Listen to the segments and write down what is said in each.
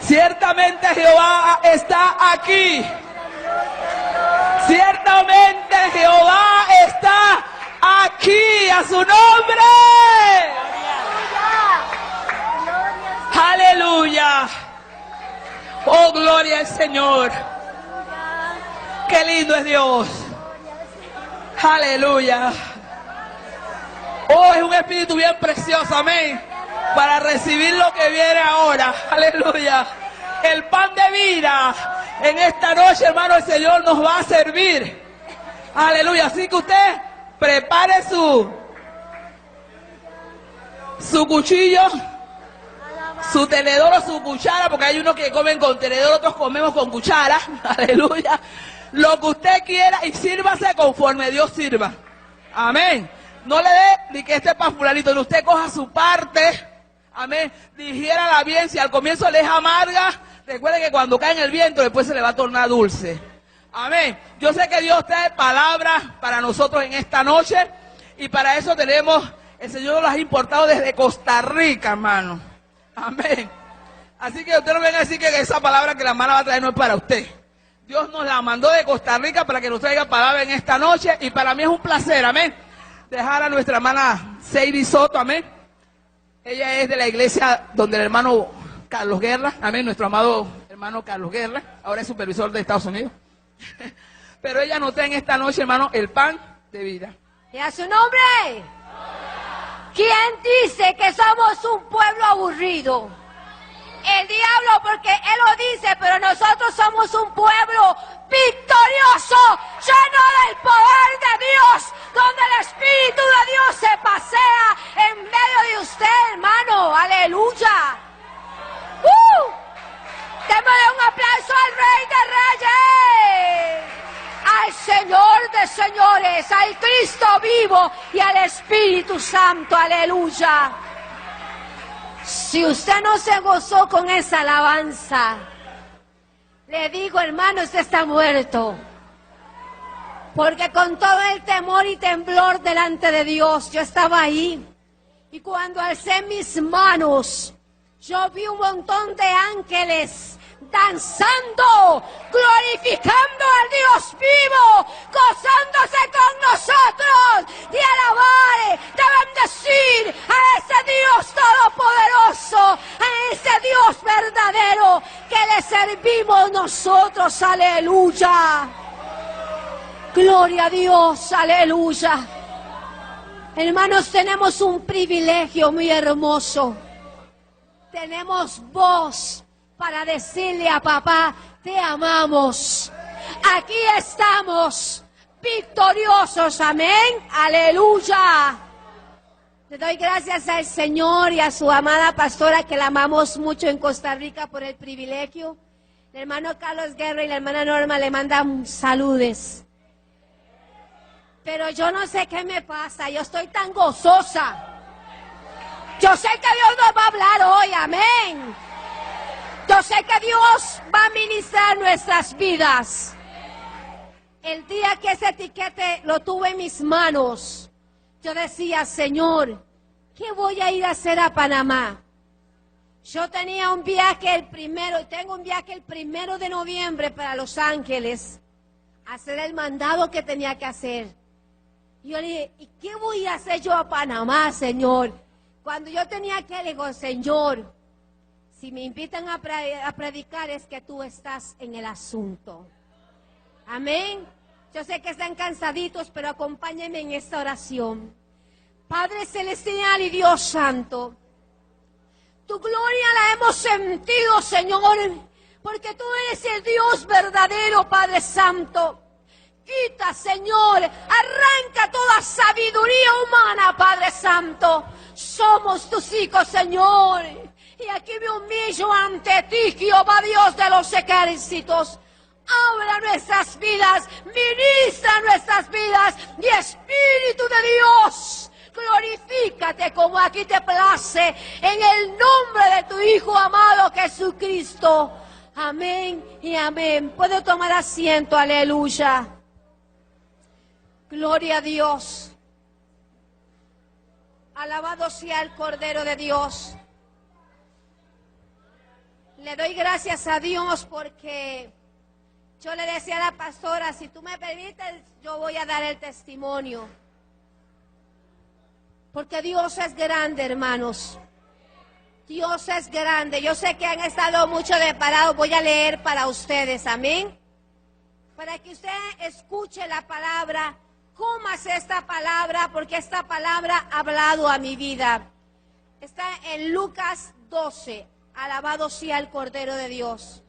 Ciertamente Jehová está aquí. Ciertamente Jehová está aquí. A su nombre. Aleluya. Oh, gloria al Señor. Qué lindo es Dios. Aleluya. Oh, es un espíritu bien precioso, amén. Para recibir lo que viene ahora. Aleluya. El pan de vida. En esta noche, hermano, el Señor nos va a servir. Aleluya. Así que usted prepare su cuchillo, su tenedor o su cuchara, porque hay unos que comen con tenedor, otros comemos con cuchara. Aleluya. Lo que usted quiera y sírvase conforme Dios sirva. Amén. No le dé ni que este para fulanito, ni usted coja su parte. Amén. Digiérala bien. Si al comienzo le es amarga, recuerde que cuando cae en el viento, después se le va a tornar dulce. Amén. Yo sé que Dios trae palabras para nosotros en esta noche. Y para eso tenemos, el Señor nos las ha importado desde Costa Rica, hermano. Amén. Así que usted no venga a decir que esa palabra que la hermana va a traer no es para usted. Dios nos la mandó de Costa Rica para que nos traiga palabra en esta noche. Y para mí es un placer, amén, dejar a nuestra hermana Seidy Soto, amén. Ella es de la iglesia donde el hermano Carlos Guerra, amén, nuestro amado hermano Carlos Guerra, ahora es supervisor de Estados Unidos. Pero ella nos trae en esta noche, hermano, el pan de vida. ¿Y a su nombre? ¿Quién dice que somos un pueblo aburrido? El diablo, porque él lo dice, pero nosotros somos un pueblo victorioso, lleno del poder de Dios, donde el Espíritu de Dios se pasea en medio de usted, hermano. Aleluya. Démosle un aplauso al Rey de Reyes, al Señor de Señores, al Cristo vivo y al Espíritu Santo. Aleluya. Si usted no se gozó con esa alabanza, le digo, hermano, usted está muerto. Porque con todo el temor y temblor delante de Dios, yo estaba ahí. Y cuando alcé mis manos, yo vi un montón de ángeles danzando, glorificando al Dios vivo, gozándose con nosotros, de alabar, de bendecir a ese Dios todopoderoso, a ese Dios verdadero que le servimos nosotros. Aleluya. Gloria a Dios. Aleluya. Hermanos, tenemos un privilegio muy hermoso. Tenemos voz para decirle a papá, te amamos. Aquí estamos, victoriosos, amén, aleluya. Le doy gracias al Señor y a su amada pastora, que la amamos mucho en Costa Rica, por el privilegio. El hermano Carlos Guerra y la hermana Norma le mandan saludes. Pero yo no sé qué me pasa, yo estoy tan gozosa. Yo sé que Dios nos va a hablar hoy, amén. Yo sé que Dios va a ministrar nuestras vidas. El día que ese tiquete lo tuve en mis manos, yo decía, Señor, ¿qué voy a ir a hacer a Panamá? Yo tenía un viaje tengo un viaje el 1 de noviembre para Los Ángeles, a hacer el mandado que tenía que hacer. Y yo le dije, ¿y qué voy a hacer yo a Panamá, Señor? Cuando yo tenía que, le digo, Señor, si me invitan a predicar es que tú estás en el asunto. Amén. Yo sé que están cansaditos, pero acompáñenme en esta oración. Padre celestial y Dios santo, tu gloria la hemos sentido, Señor, porque tú eres el Dios verdadero, Padre santo. Quita, Señor, arranca toda sabiduría humana, Padre santo. Somos tus hijos, Señor. Y aquí me humillo ante ti, Jehová Dios de los ejércitos. Habla nuestras vidas, ministra nuestras vidas, y Espíritu de Dios, glorifícate como aquí te place, en el nombre de tu Hijo amado Jesucristo. Amén y amén. Puedo tomar asiento, aleluya. Gloria a Dios. Alabado sea el Cordero de Dios. Le doy gracias a Dios porque yo le decía a la pastora, si tú me permites, yo voy a dar el testimonio. Porque Dios es grande, hermanos. Dios es grande. Yo sé que han estado mucho de parados. Voy a leer para ustedes, amén. Para que usted escuche la palabra, cómase esta palabra, porque esta palabra ha hablado a mi vida. Está en Lucas 12. Alabado sea el Cordero de Dios.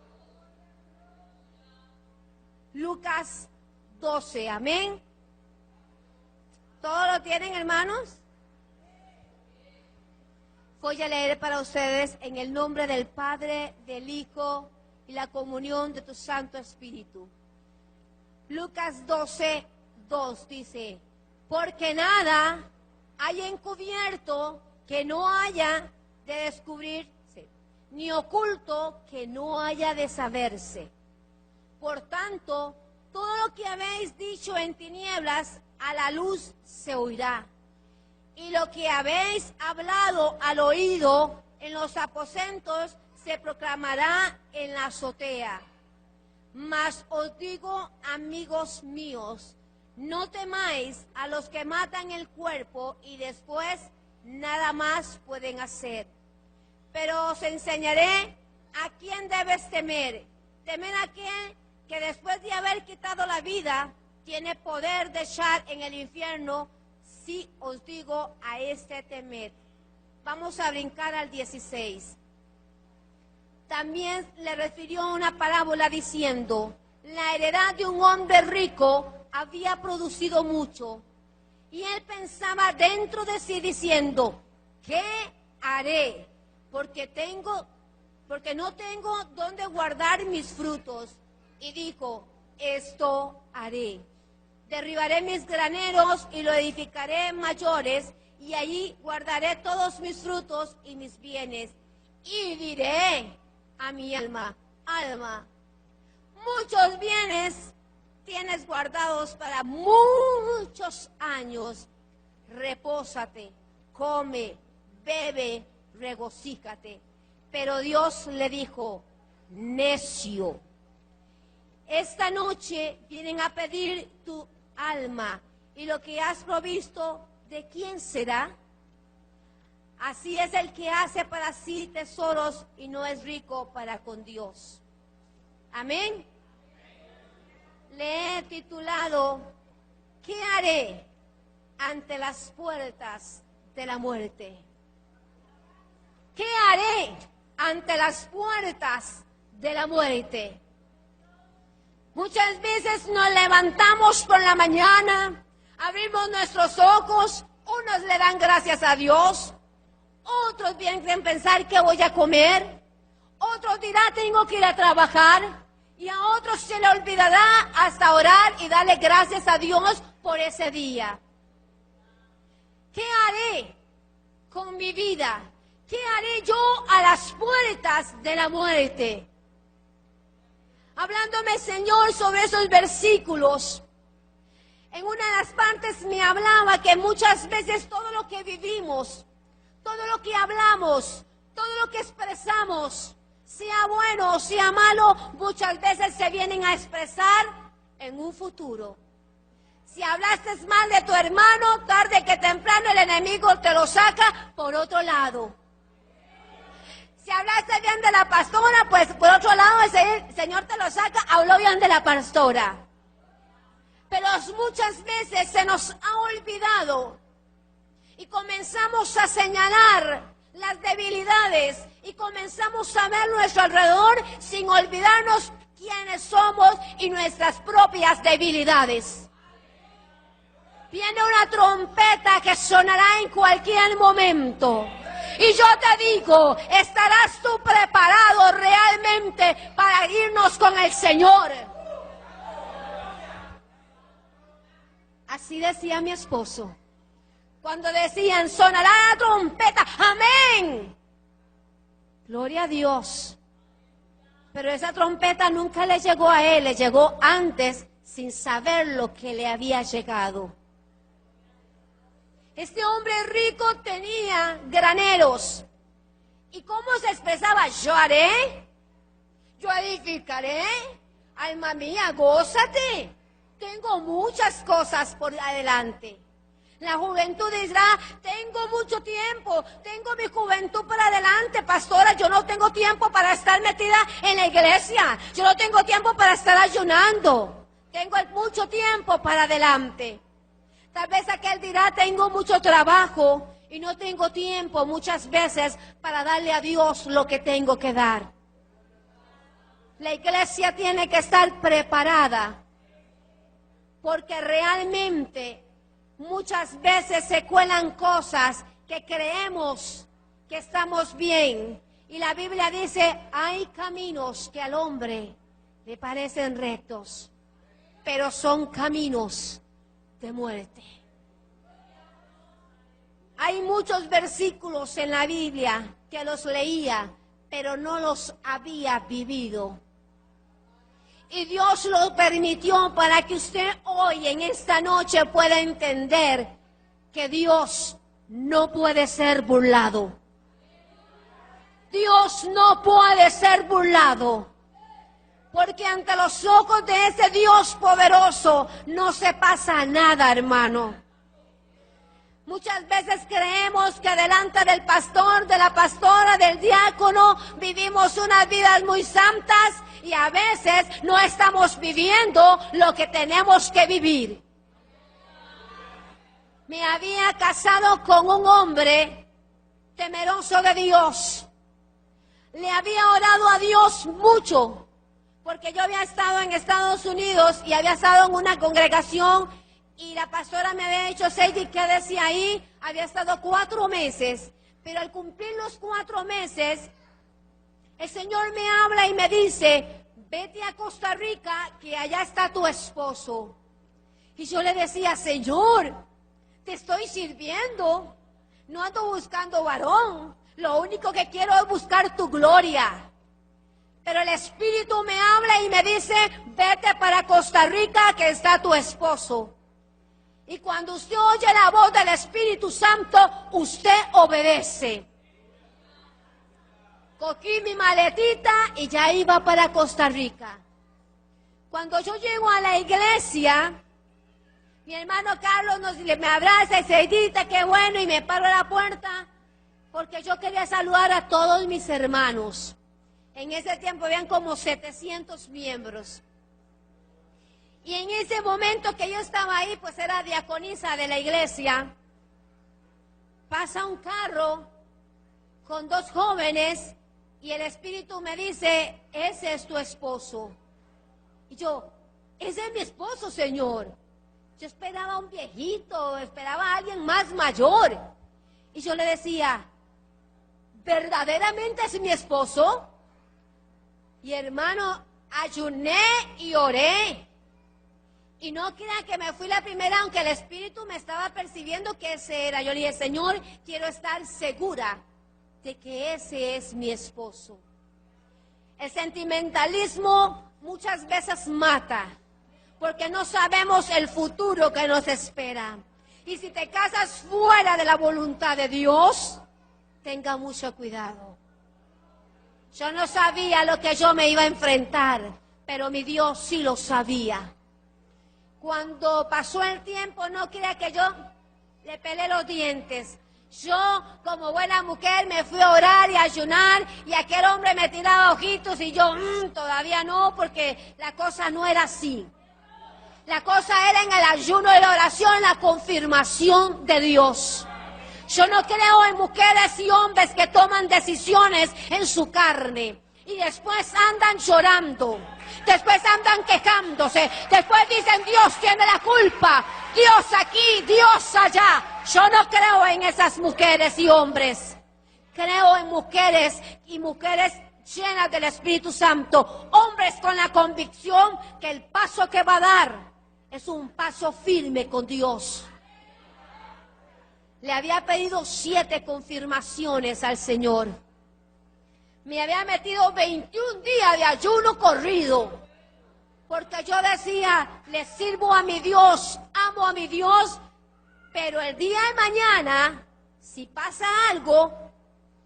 Lucas 12, amén. ¿Todo lo tienen, hermanos? Voy a leer para ustedes en el nombre del Padre, del Hijo y la comunión de tu Santo Espíritu. Lucas 12, 2 dice, porque nada hay encubierto que no haya de descubrirse, ni oculto que no haya de saberse. Por tanto, todo lo que habéis dicho en tinieblas, a la luz se oirá. Y lo que habéis hablado al oído en los aposentos, se proclamará en la azotea. Mas os digo, amigos míos, no temáis a los que matan el cuerpo y después nada más pueden hacer. Pero os enseñaré a quién debes temer. Temer a aquel que después de haber quitado la vida, tiene poder de echar en el infierno. Sí os digo a este temer. Vamos a brincar al 16. También le refirió una parábola diciendo, la heredad de un hombre rico había producido mucho. Y él pensaba dentro de sí diciendo, ¿qué haré? Porque no tengo dónde guardar mis frutos. Y dijo, esto haré. Derribaré mis graneros y lo edificaré mayores, y allí guardaré todos mis frutos y mis bienes. Y diré a mi alma, alma, muchos bienes tienes guardados para muchos años. Repósate, come, bebe, regocíjate. Pero Dios le dijo, necio, esta noche vienen a pedir tu alma, y lo que has provisto, ¿de quién será? Así es el que hace para sí tesoros y no es rico para con Dios. Amén. Le he titulado, ¿qué haré ante las puertas de la muerte? ¿Qué haré ante las puertas de la muerte? Muchas veces nos levantamos por la mañana, abrimos nuestros ojos, unos le dan gracias a Dios, otros vienen a pensar qué voy a comer, otros dirán tengo que ir a trabajar, y a otros se le olvidará hasta orar y darle gracias a Dios por ese día. ¿Qué haré con mi vida? ¿Qué haré yo a las puertas de la muerte? Hablándome, Señor, sobre esos versículos, en una de las partes me hablaba que muchas veces todo lo que vivimos, todo lo que hablamos, todo lo que expresamos, sea bueno o sea malo, muchas veces se vienen a expresar en un futuro. Si hablaste mal de tu hermano, tarde que temprano el enemigo te lo saca por otro lado. Si hablaste bien de la pastora, pues por otro lado el Señor te lo saca, habló bien de la pastora. Pero muchas veces se nos ha olvidado y comenzamos a señalar las debilidades y comenzamos a ver nuestro alrededor sin olvidarnos quiénes somos y nuestras propias debilidades. Viene una trompeta que sonará en cualquier momento. Y yo te digo, ¿estarás tú preparado realmente para irnos con el Señor? Así decía mi esposo. Cuando decían, sonará la trompeta, amén. Gloria a Dios. Pero esa trompeta nunca le llegó a él, le llegó antes sin saber lo que le había llegado. Este hombre rico tenía graneros. ¿Y cómo se expresaba? Yo haré, yo edificaré. Alma mía, gózate. Tengo muchas cosas por adelante. La juventud dirá, tengo mucho tiempo, tengo mi juventud por adelante, pastora, yo no tengo tiempo para estar metida en la iglesia, yo no tengo tiempo para estar ayunando, tengo mucho tiempo para adelante. Tal vez aquel dirá, tengo mucho trabajo y no tengo tiempo muchas veces para darle a Dios lo que tengo que dar. La iglesia tiene que estar preparada, porque realmente muchas veces se cuelan cosas que creemos que estamos bien. Y la Biblia dice, hay caminos que al hombre le parecen rectos, pero son caminos de muerte. Hay muchos versículos en la Biblia que los leía, pero no los había vivido. Y Dios lo permitió para que usted hoy, en esta noche, pueda entender que Dios no puede ser burlado. Dios no puede ser burlado. Porque ante los ojos de ese Dios poderoso no se pasa nada, hermano. Muchas veces creemos que delante del pastor, de la pastora, del diácono, vivimos unas vidas muy santas y a veces no estamos viviendo lo que tenemos que vivir. Me había casado con un hombre temeroso de Dios. Le había orado a Dios mucho, porque yo había estado en Estados Unidos y había estado en una congregación. Y la pastora me había dicho, Seidy, ¿qué decía ahí? Había estado 4 meses, pero al cumplir los 4 meses, el Señor me habla y me dice, vete a Costa Rica, que allá está tu esposo. Y yo le decía, Señor, te estoy sirviendo, no ando buscando varón, lo único que quiero es buscar tu gloria. Pero el Espíritu me habla y me dice, vete para Costa Rica, que está tu esposo. Y cuando usted oye la voz del Espíritu Santo, usted obedece. Cogí mi maletita y ya iba para Costa Rica. Cuando yo llego a la iglesia, mi hermano Carlos me abraza y se dice, qué bueno, y me paro a la puerta, porque yo quería saludar a todos mis hermanos. En ese tiempo habían como 700 miembros. Y en ese momento que yo estaba ahí, pues era diaconisa de la iglesia, pasa un carro con 2 jóvenes y el Espíritu me dice, ese es tu esposo. Y yo, ese es mi esposo, Señor. Yo esperaba a un viejito, esperaba a alguien más mayor. Y yo le decía, ¿verdaderamente es mi esposo? Y hermano, ayuné y oré. Y no crean que me fui la primera, aunque el Espíritu me estaba percibiendo que ese era. Yo le dije, Señor, quiero estar segura de que ese es mi esposo. El sentimentalismo muchas veces mata, porque no sabemos el futuro que nos espera. Y si te casas fuera de la voluntad de Dios, tenga mucho cuidado. Yo no sabía lo que yo me iba a enfrentar, pero mi Dios sí lo sabía. Cuando pasó el tiempo, no crea que yo le pelé los dientes. Yo, como buena mujer, me fui a orar y a ayunar, y aquel hombre me tiraba ojitos y yo, todavía no, porque la cosa no era así. La cosa era en el ayuno y la oración, la confirmación de Dios. Yo no creo en mujeres y hombres que toman decisiones en su carne y después andan llorando. Después andan quejándose, después dicen Dios tiene la culpa, Dios aquí, Dios allá. Yo no creo en esas mujeres y hombres. Creo en mujeres y mujeres llenas del Espíritu Santo, hombres con la convicción que el paso que va a dar es un paso firme con Dios. Le había pedido 7 confirmaciones al Señor. Me había metido 21 días de ayuno corrido, porque yo decía, le sirvo a mi Dios, amo a mi Dios, pero el día de mañana, si pasa algo,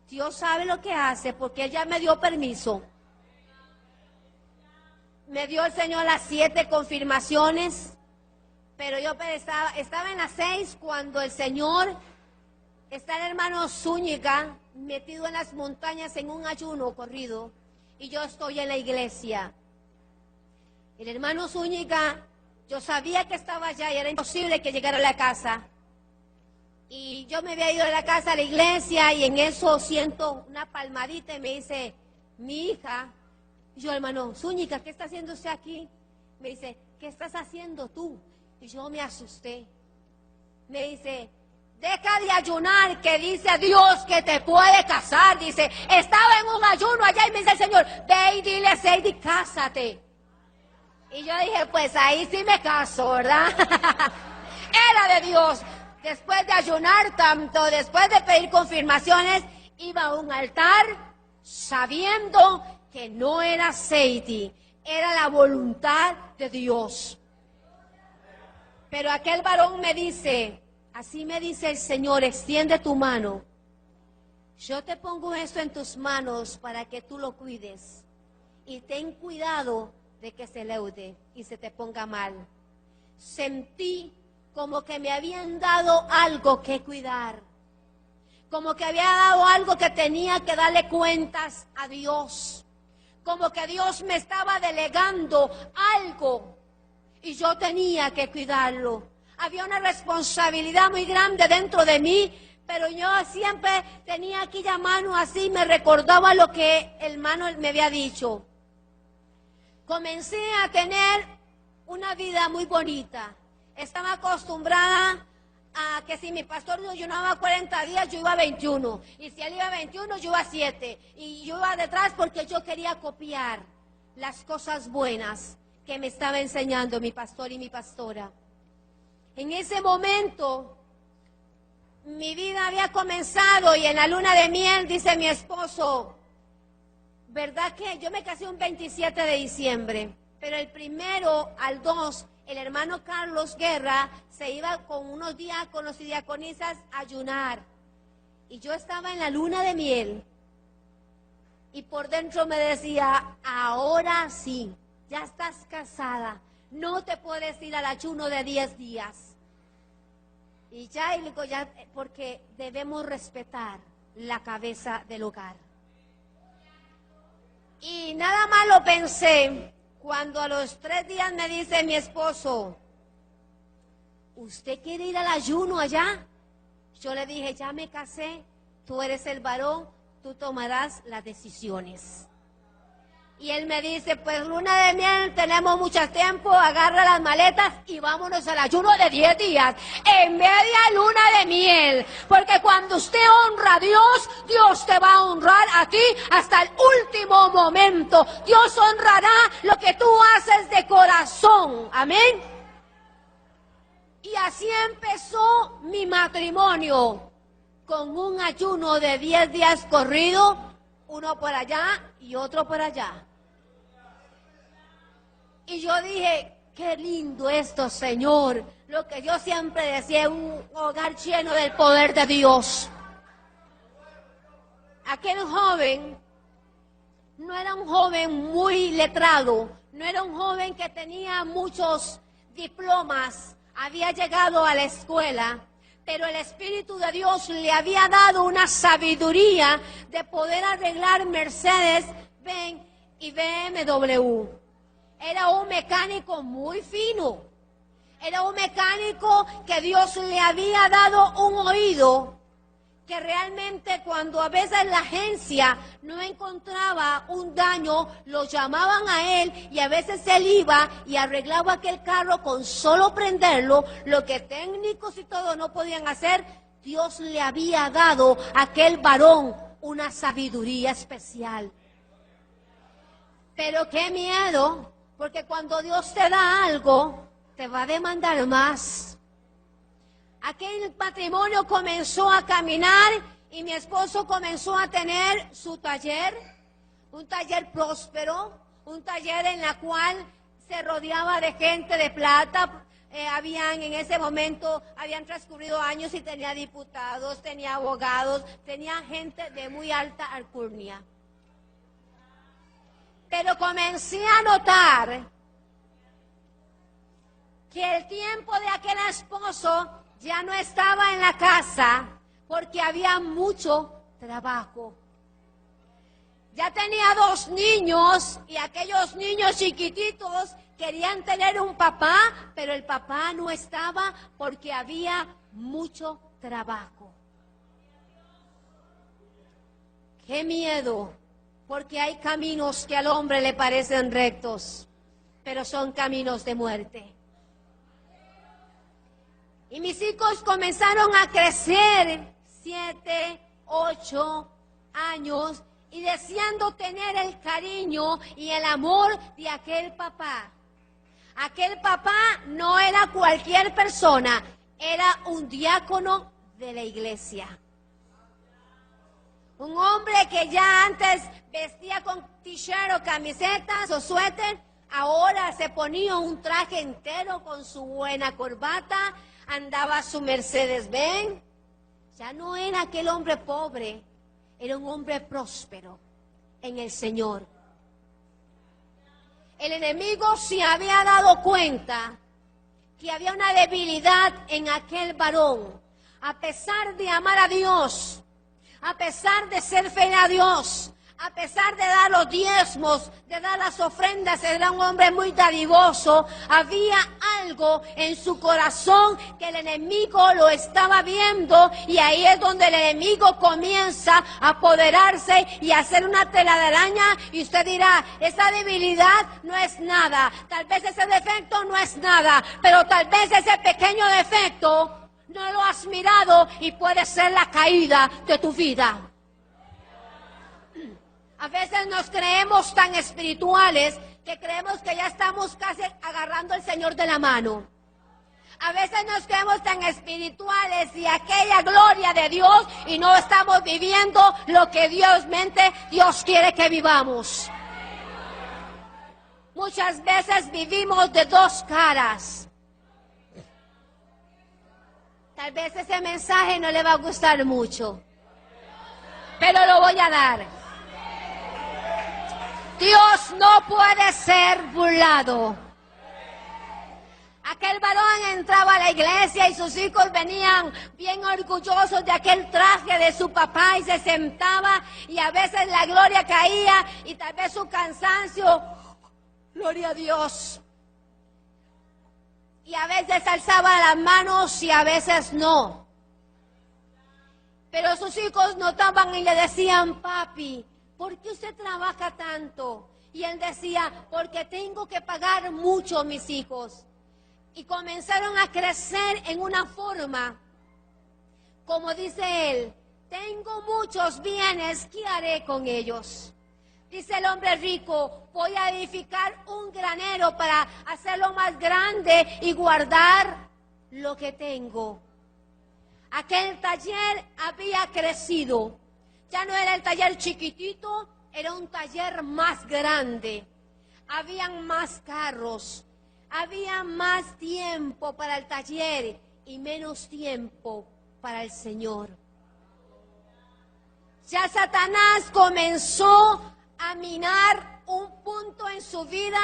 Dios sabe lo que hace, porque Él ya me dio permiso. me dio el Señor las 7 confirmaciones, pero yo estaba en las 6 cuando el Señor, está el hermano Zúñiga metido en las montañas en un ayuno corrido, y yo estoy en la iglesia. El hermano Zúñiga, yo sabía que estaba allá y era imposible que llegara a la casa. Y yo me había ido de la casa a la iglesia y en eso siento una palmadita y me dice, mi hija. Y yo, hermano Zúñiga, ¿qué está haciendo usted aquí? Me dice, ¿qué estás haciendo tú? Y yo me asusté. Me dice, deja de ayunar, que dice Dios que te puede casar. Dice, estaba en un ayuno allá y me dice el Señor, ve y dile a Sadie, cásate. Y yo dije, pues ahí sí me caso, ¿verdad? Era de Dios. Después de ayunar tanto, después de pedir confirmaciones, iba a un altar sabiendo que no era Sadie, era la voluntad de Dios. Pero aquel varón me dice, así me dice el Señor, extiende tu mano. Yo te pongo esto en tus manos para que tú lo cuides. Y ten cuidado de que se leude y se te ponga mal. Sentí como que me habían dado algo que cuidar. Como que había dado algo que tenía que darle cuentas a Dios. Como que Dios me estaba delegando algo y yo tenía que cuidarlo. Había una responsabilidad muy grande dentro de mí, pero yo siempre tenía aquella mano así, me recordaba lo que el hermano me había dicho. Comencé a tener una vida muy bonita. Estaba acostumbrada a que si mi pastor no ayunaba 40 días, yo iba a 21. Y si él iba a 21, yo iba a 7. Y yo iba detrás porque yo quería copiar las cosas buenas que me estaba enseñando mi pastor y mi pastora. En ese momento, mi vida había comenzado y en la luna de miel, dice mi esposo, ¿verdad que yo me casé un 27 de diciembre? Pero el 1 al 2, el hermano Carlos Guerra se iba con unos diáconos y diaconisas a ayunar. Y yo estaba en la luna de miel. Y por dentro me decía, ahora sí, ya estás casada. No te puedes ir al ayuno de 10 días. Y ya, porque debemos respetar la cabeza del hogar. Y nada más lo pensé. Cuando a los 3 días me dice mi esposo, ¿usted quiere ir al ayuno allá? Yo le dije, ya me casé, tú eres el varón, tú tomarás las decisiones. Y él me dice, pues luna de miel, tenemos mucho tiempo, agarra las maletas y vámonos al ayuno de 10 días, en media luna de miel. Porque cuando usted honra a Dios, Dios te va a honrar a ti hasta el último momento. Dios honrará lo que tú haces de corazón. Amén. Y así empezó mi matrimonio, con un ayuno de 10 días corrido, uno por allá y otro por allá. Y yo dije, qué lindo esto, Señor. Lo que yo siempre decía, un hogar lleno del poder de Dios. Aquel joven no era un joven muy letrado, no era un joven que tenía muchos diplomas, había llegado a la escuela, pero el Espíritu de Dios le había dado una sabiduría de poder arreglar Mercedes, Benz y BMW. Era un mecánico muy fino. Era un mecánico que Dios le había dado un oído, que realmente cuando a veces la agencia no encontraba un daño, lo llamaban a él y a veces él iba y arreglaba aquel carro con solo prenderlo, lo que técnicos y todo no podían hacer. Dios le había dado a aquel varón una sabiduría especial. Pero qué miedo, porque cuando Dios te da algo, te va a demandar más. Aquel matrimonio comenzó a caminar y mi esposo comenzó a tener su taller, un taller próspero, un taller en la cual se rodeaba de gente de plata. En ese momento habían transcurrido años y tenía diputados, tenía abogados, tenía gente de muy alta alcurnia. Pero comencé a notar que el tiempo de aquel esposo ya no estaba en la casa porque había mucho trabajo. Ya tenía 2 niños y aquellos niños chiquititos querían tener un papá, pero el papá no estaba porque había mucho trabajo. ¡Qué miedo! Porque hay caminos que al hombre le parecen rectos, pero son caminos de muerte. Y mis hijos comenzaron a crecer, 7, 8 años, y deseando tener el cariño y el amor de aquel papá. Aquel papá no era cualquier persona, era un diácono de la iglesia. Un hombre que ya antes vestía con t-shirt o camisetas o suéter, ahora se ponía un traje entero con su buena corbata, andaba su Mercedes-Benz. Ya no era aquel hombre pobre, era un hombre próspero en el Señor. El enemigo se había dado cuenta que había una debilidad en aquel varón. A pesar de amar a Dios, a pesar de ser fiel a Dios, a pesar de dar los diezmos, de dar las ofrendas, era un hombre muy dadivoso. Había algo en su corazón que el enemigo lo estaba viendo, y ahí es donde el enemigo comienza a apoderarse y a hacer una tela de araña. Y usted dirá, esa debilidad no es nada, tal vez ese defecto no es nada, pero tal vez ese pequeño defecto no lo has mirado y puede ser la caída de tu vida. A veces nos creemos tan espirituales que creemos que ya estamos casi agarrando al Señor de la mano. A veces nos creemos tan espirituales y aquella gloria de Dios, y no estamos viviendo lo que Dios quiere que vivamos. Muchas veces vivimos de 2 caras. Tal vez ese mensaje no le va a gustar mucho, pero lo voy a dar. Dios no puede ser burlado. Aquel varón entraba a la iglesia y sus hijos venían bien orgullosos de aquel traje de su papá y se sentaba, y a veces la gloria caía y tal vez su cansancio, gloria a Dios. Y a veces alzaba las manos y a veces no. Pero sus hijos notaban y le decían, papi, ¿por qué usted trabaja tanto? Y él decía, porque tengo que pagar mucho, mis hijos. Y comenzaron a crecer en una forma, como dice él, tengo muchos bienes, ¿qué haré con ellos? Dice el hombre rico, voy a edificar un granero para hacerlo más grande y guardar lo que tengo. Aquel taller había crecido. Ya no era el taller chiquitito, era un taller más grande. Habían más carros, había más tiempo para el taller y menos tiempo para el Señor. Ya Satanás comenzó a minar un punto en su vida.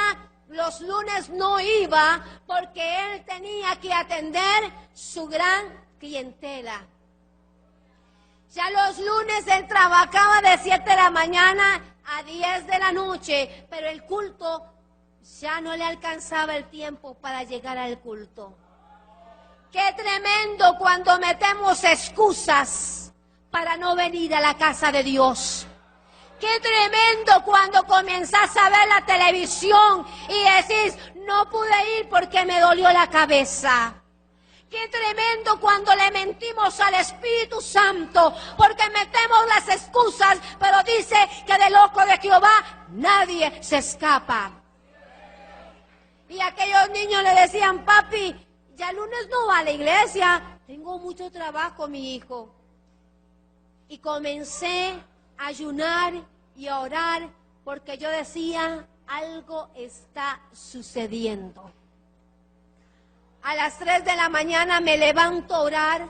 Los lunes no iba porque él tenía que atender su gran clientela. Ya los lunes él trabajaba de 7 de la mañana a 10 de la noche, pero el culto ya no le alcanzaba el tiempo para llegar al culto. Qué tremendo cuando metemos excusas para no venir a la casa de Dios. Qué tremendo cuando comenzás a ver la televisión y decís, no pude ir porque me dolió la cabeza. Qué tremendo cuando le mentimos al Espíritu Santo, porque metemos las excusas, pero dice que del ojo de Jehová nadie se escapa. Y aquellos niños le decían, papi, ya el lunes no va a la iglesia, tengo mucho trabajo, mi hijo. Y comencé a ayunar y a orar, porque yo decía, algo está sucediendo. A las 3 de la mañana me levanto a orar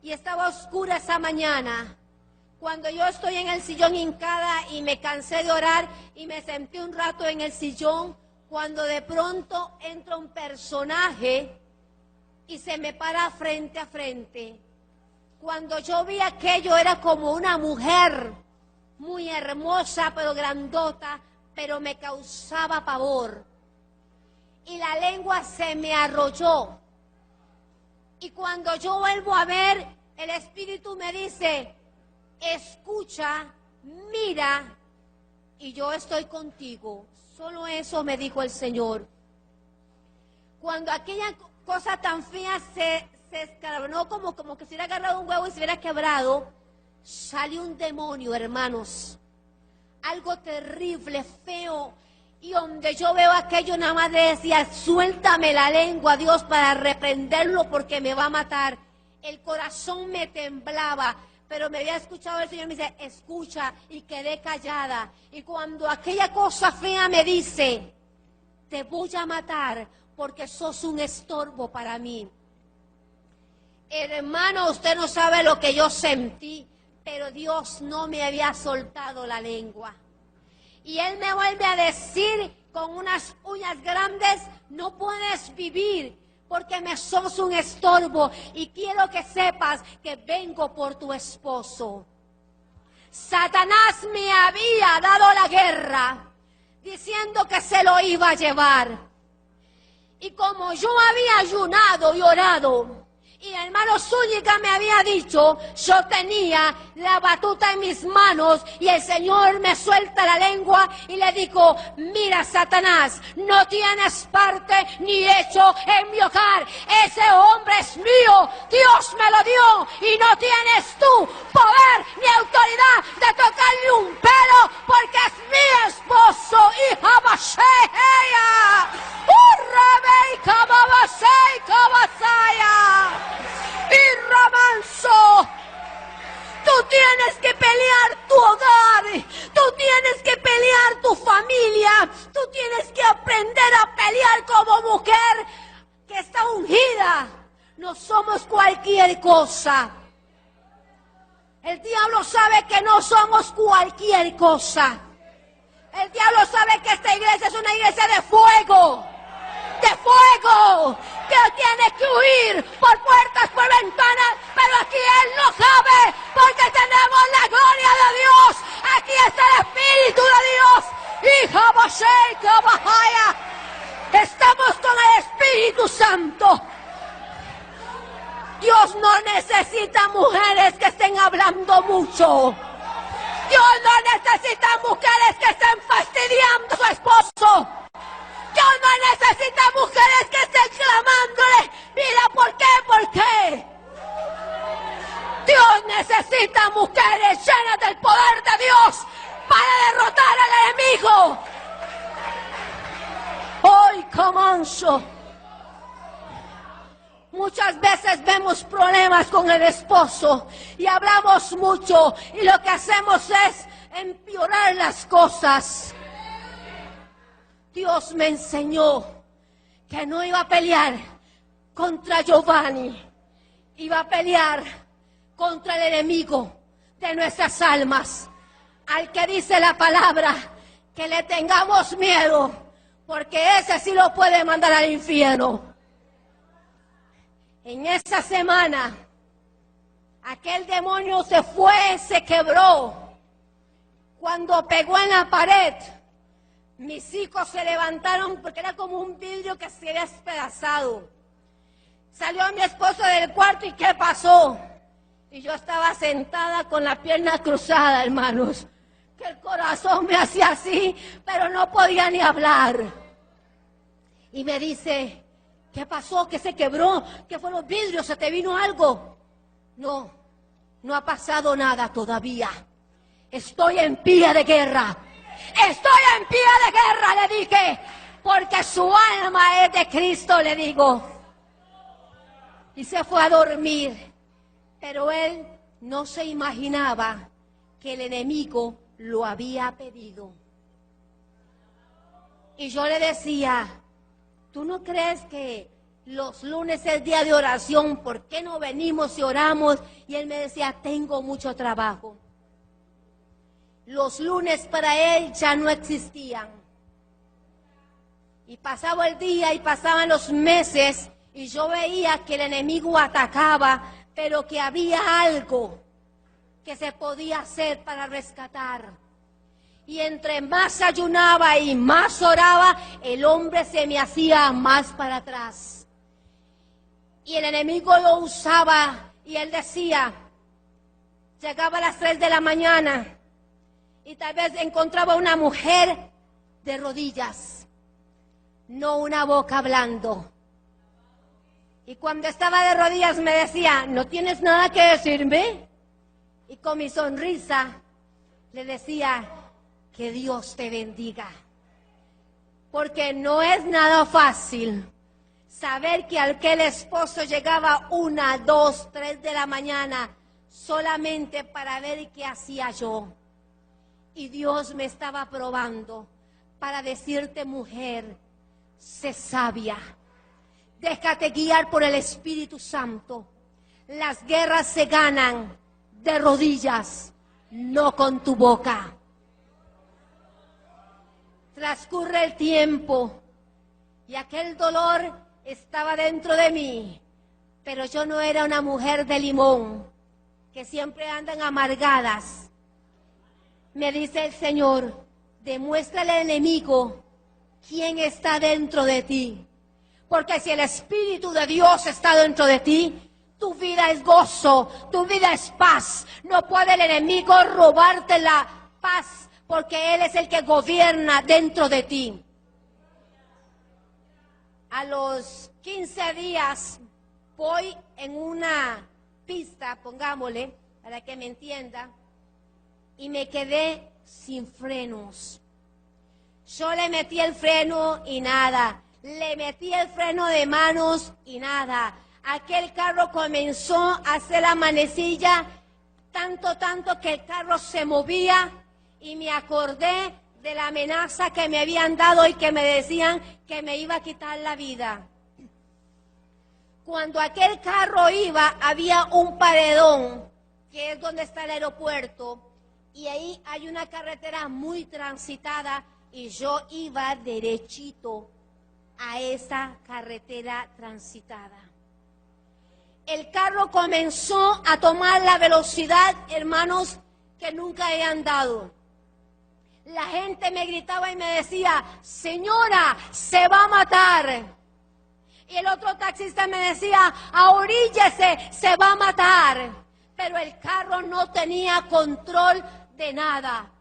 y estaba oscura esa mañana. Cuando yo estoy en el sillón hincada y me cansé de orar y me senté un rato en el sillón, cuando de pronto entra un personaje y se me para frente a frente. Cuando yo vi aquello era como una mujer muy hermosa, pero grandota, pero me causaba pavor. Y la lengua se me arrolló. Y cuando yo vuelvo a ver, el Espíritu me dice, escucha, mira, y yo estoy contigo. Solo eso me dijo el Señor. Cuando aquella cosa tan fea se escalonó como que se hubiera agarrado un huevo y se hubiera quebrado, salió un demonio, hermanos. Algo terrible, feo. Y donde yo veo aquello, nada más decía, suéltame la lengua, Dios, para reprenderlo porque me va a matar. El corazón me temblaba, pero me había escuchado el Señor, me dice, escucha, y quedé callada. Y cuando aquella cosa fea me dice, te voy a matar porque sos un estorbo para mí. Hermano, usted no sabe lo que yo sentí, pero Dios no me había soltado la lengua. Y Él me vuelve a decir con unas uñas grandes, no puedes vivir porque me sos un estorbo y quiero que sepas que vengo por tu esposo. Satanás me había dado la guerra diciendo que se lo iba a llevar. Y como yo había ayunado y orado, y el hermano Zúñiga me había dicho, yo tenía la batuta en mis manos y el Señor me suelta la lengua y le digo, mira Satanás, no tienes parte ni hecho en mi hogar, ese hombre es mío, Dios me lo dio y no tienes tú poder ni autoridad de tocarle un pelo porque es mi esposo, hija Basheya, Urrabei Kababasei Kabasaya. Y Ramanso, tú tienes que pelear tu hogar, tú tienes que pelear tu familia, tú tienes que aprender a pelear como mujer que está ungida. No somos cualquier cosa. El diablo sabe que no somos cualquier cosa. El diablo sabe que esta iglesia es una iglesia de fuego. De fuego, que tiene que huir por puertas, por ventanas, pero aquí Él no cabe, porque tenemos la gloria de Dios, aquí está el Espíritu de Dios, hija Basheika Bahaya, estamos con el Espíritu Santo. Dios no necesita mujeres que estén hablando mucho, Dios no necesita mujeres que estén fastidiando a su esposo. Dios no necesita mujeres que estén clamándole, mira, ¿por qué? ¿Por qué? Dios necesita mujeres llenas del poder de Dios para derrotar al enemigo. Hoy comanzo. Muchas veces vemos problemas con el esposo y hablamos mucho y lo que hacemos es empeorar las cosas. Dios me enseñó que no iba a pelear contra Giovanni, iba a pelear contra el enemigo de nuestras almas, al que dice la palabra que le tengamos miedo, porque ese sí lo puede mandar al infierno. En esa semana, aquel demonio se fue, se quebró. Cuando pegó en la pared, mis hijos se levantaron porque era como un vidrio que se había despedazado. Salió mi esposo del cuarto y ¿qué pasó? Y yo estaba sentada con la pierna cruzada, hermanos. Que el corazón me hacía así, pero no podía ni hablar. Y me dice, ¿qué pasó? ¿Qué se quebró? ¿Qué fue los vidrios? ¿Se te vino algo? No, no ha pasado nada todavía. Estoy en pie de guerra. Estoy en pie de guerra, le dije, porque su alma es de Cristo, le digo. Y se fue a dormir, pero él no se imaginaba que el enemigo lo había pedido. Y yo le decía, ¿tú no crees que los lunes es día de oración? ¿Por qué no venimos y oramos? Y él me decía, tengo mucho trabajo. Los lunes para él ya no existían. Y pasaba el día y pasaban los meses y yo veía que el enemigo atacaba, pero que había algo que se podía hacer para rescatar. Y entre más ayunaba y más oraba, el hombre se me hacía más para atrás. Y el enemigo lo usaba y él decía, llegaba a las 3 de la mañana y tal vez encontraba una mujer de rodillas, no una boca hablando. Y cuando estaba de rodillas me decía, ¿no tienes nada que decirme? Y con mi sonrisa le decía, que Dios te bendiga. Porque no es nada fácil saber que aquel esposo llegaba 1, 2, 3 de la mañana solamente para ver qué hacía yo. Y Dios me estaba probando para decirte, mujer, sé sabia. Déjate guiar por el Espíritu Santo. Las guerras se ganan de rodillas, no con tu boca. Transcurre el tiempo y aquel dolor estaba dentro de mí, pero yo no era una mujer de limón, que siempre andan amargadas. Me dice el Señor, demuéstrale al enemigo quién está dentro de ti, porque si el Espíritu de Dios está dentro de ti, tu vida es gozo, tu vida es paz. No puede el enemigo robarte la paz, porque Él es el que gobierna dentro de ti. A los 15 días voy en una pista, pongámosle, para que me entienda, y me quedé sin frenos. Yo le metí el freno y nada, le metí el freno de manos y nada. Aquel carro comenzó a hacer la manecilla, tanto que el carro se movía. Y me acordé de la amenaza que me habían dado y que me decían que me iba a quitar la vida. Cuando aquel carro iba, había un paredón, que es donde está el aeropuerto, y ahí hay una carretera muy transitada, y yo iba derechito a esa carretera transitada. El carro comenzó a tomar la velocidad, hermanos, que nunca he andado. La gente me gritaba y me decía, señora, se va a matar. Y el otro taxista me decía, ahoríllese, se va a matar. Pero el carro no tenía control de nada.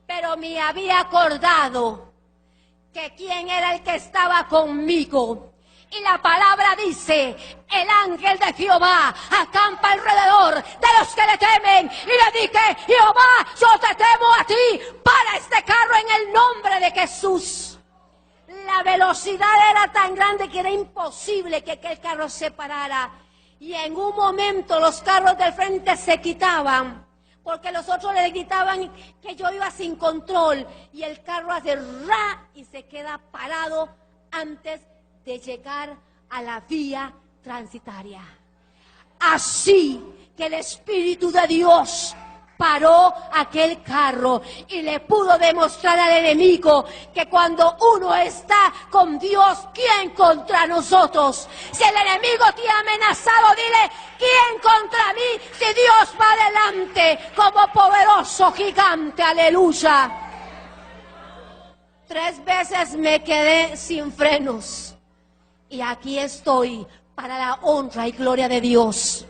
Pero me había acordado que quién era el que estaba conmigo. Y la palabra dice, el ángel de Jehová acampa alrededor de los que le temen. Y le dije, Jehová, yo te temo a ti, para este carro en el nombre de Jesús. La velocidad era tan grande que era imposible que aquel carro se parara. Y en un momento los carros del frente se quitaban, porque los otros le gritaban que yo iba sin control. Y el carro hace ra y se queda parado antes de llegar a la vía transitaria. Así que el Espíritu de Dios paró aquel carro y le pudo demostrar al enemigo que cuando uno está con Dios, ¿quién contra nosotros? Si el enemigo te ha amenazado, dile, ¿quién contra mí? Si Dios va adelante como poderoso gigante, aleluya. 3 veces me quedé sin frenos. Y aquí estoy para la honra y gloria de Dios.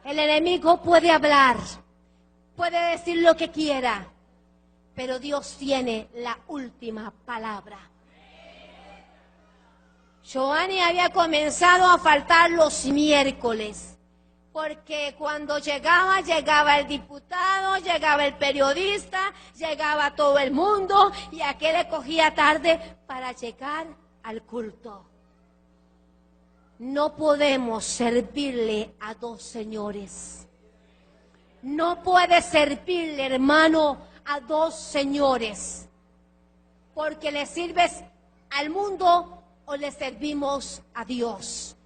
El enemigo puede hablar, puede decir lo que quiera, pero Dios tiene la última palabra. Joanny había comenzado a faltar los miércoles, porque cuando llegaba el diputado, llegaba el periodista, llegaba todo el mundo, y aquel le cogía tarde para llegar al culto. No podemos servirle a 2 señores. No puede servirle, hermano, a 2 señores, porque le sirves al mundo o le servimos a Dios.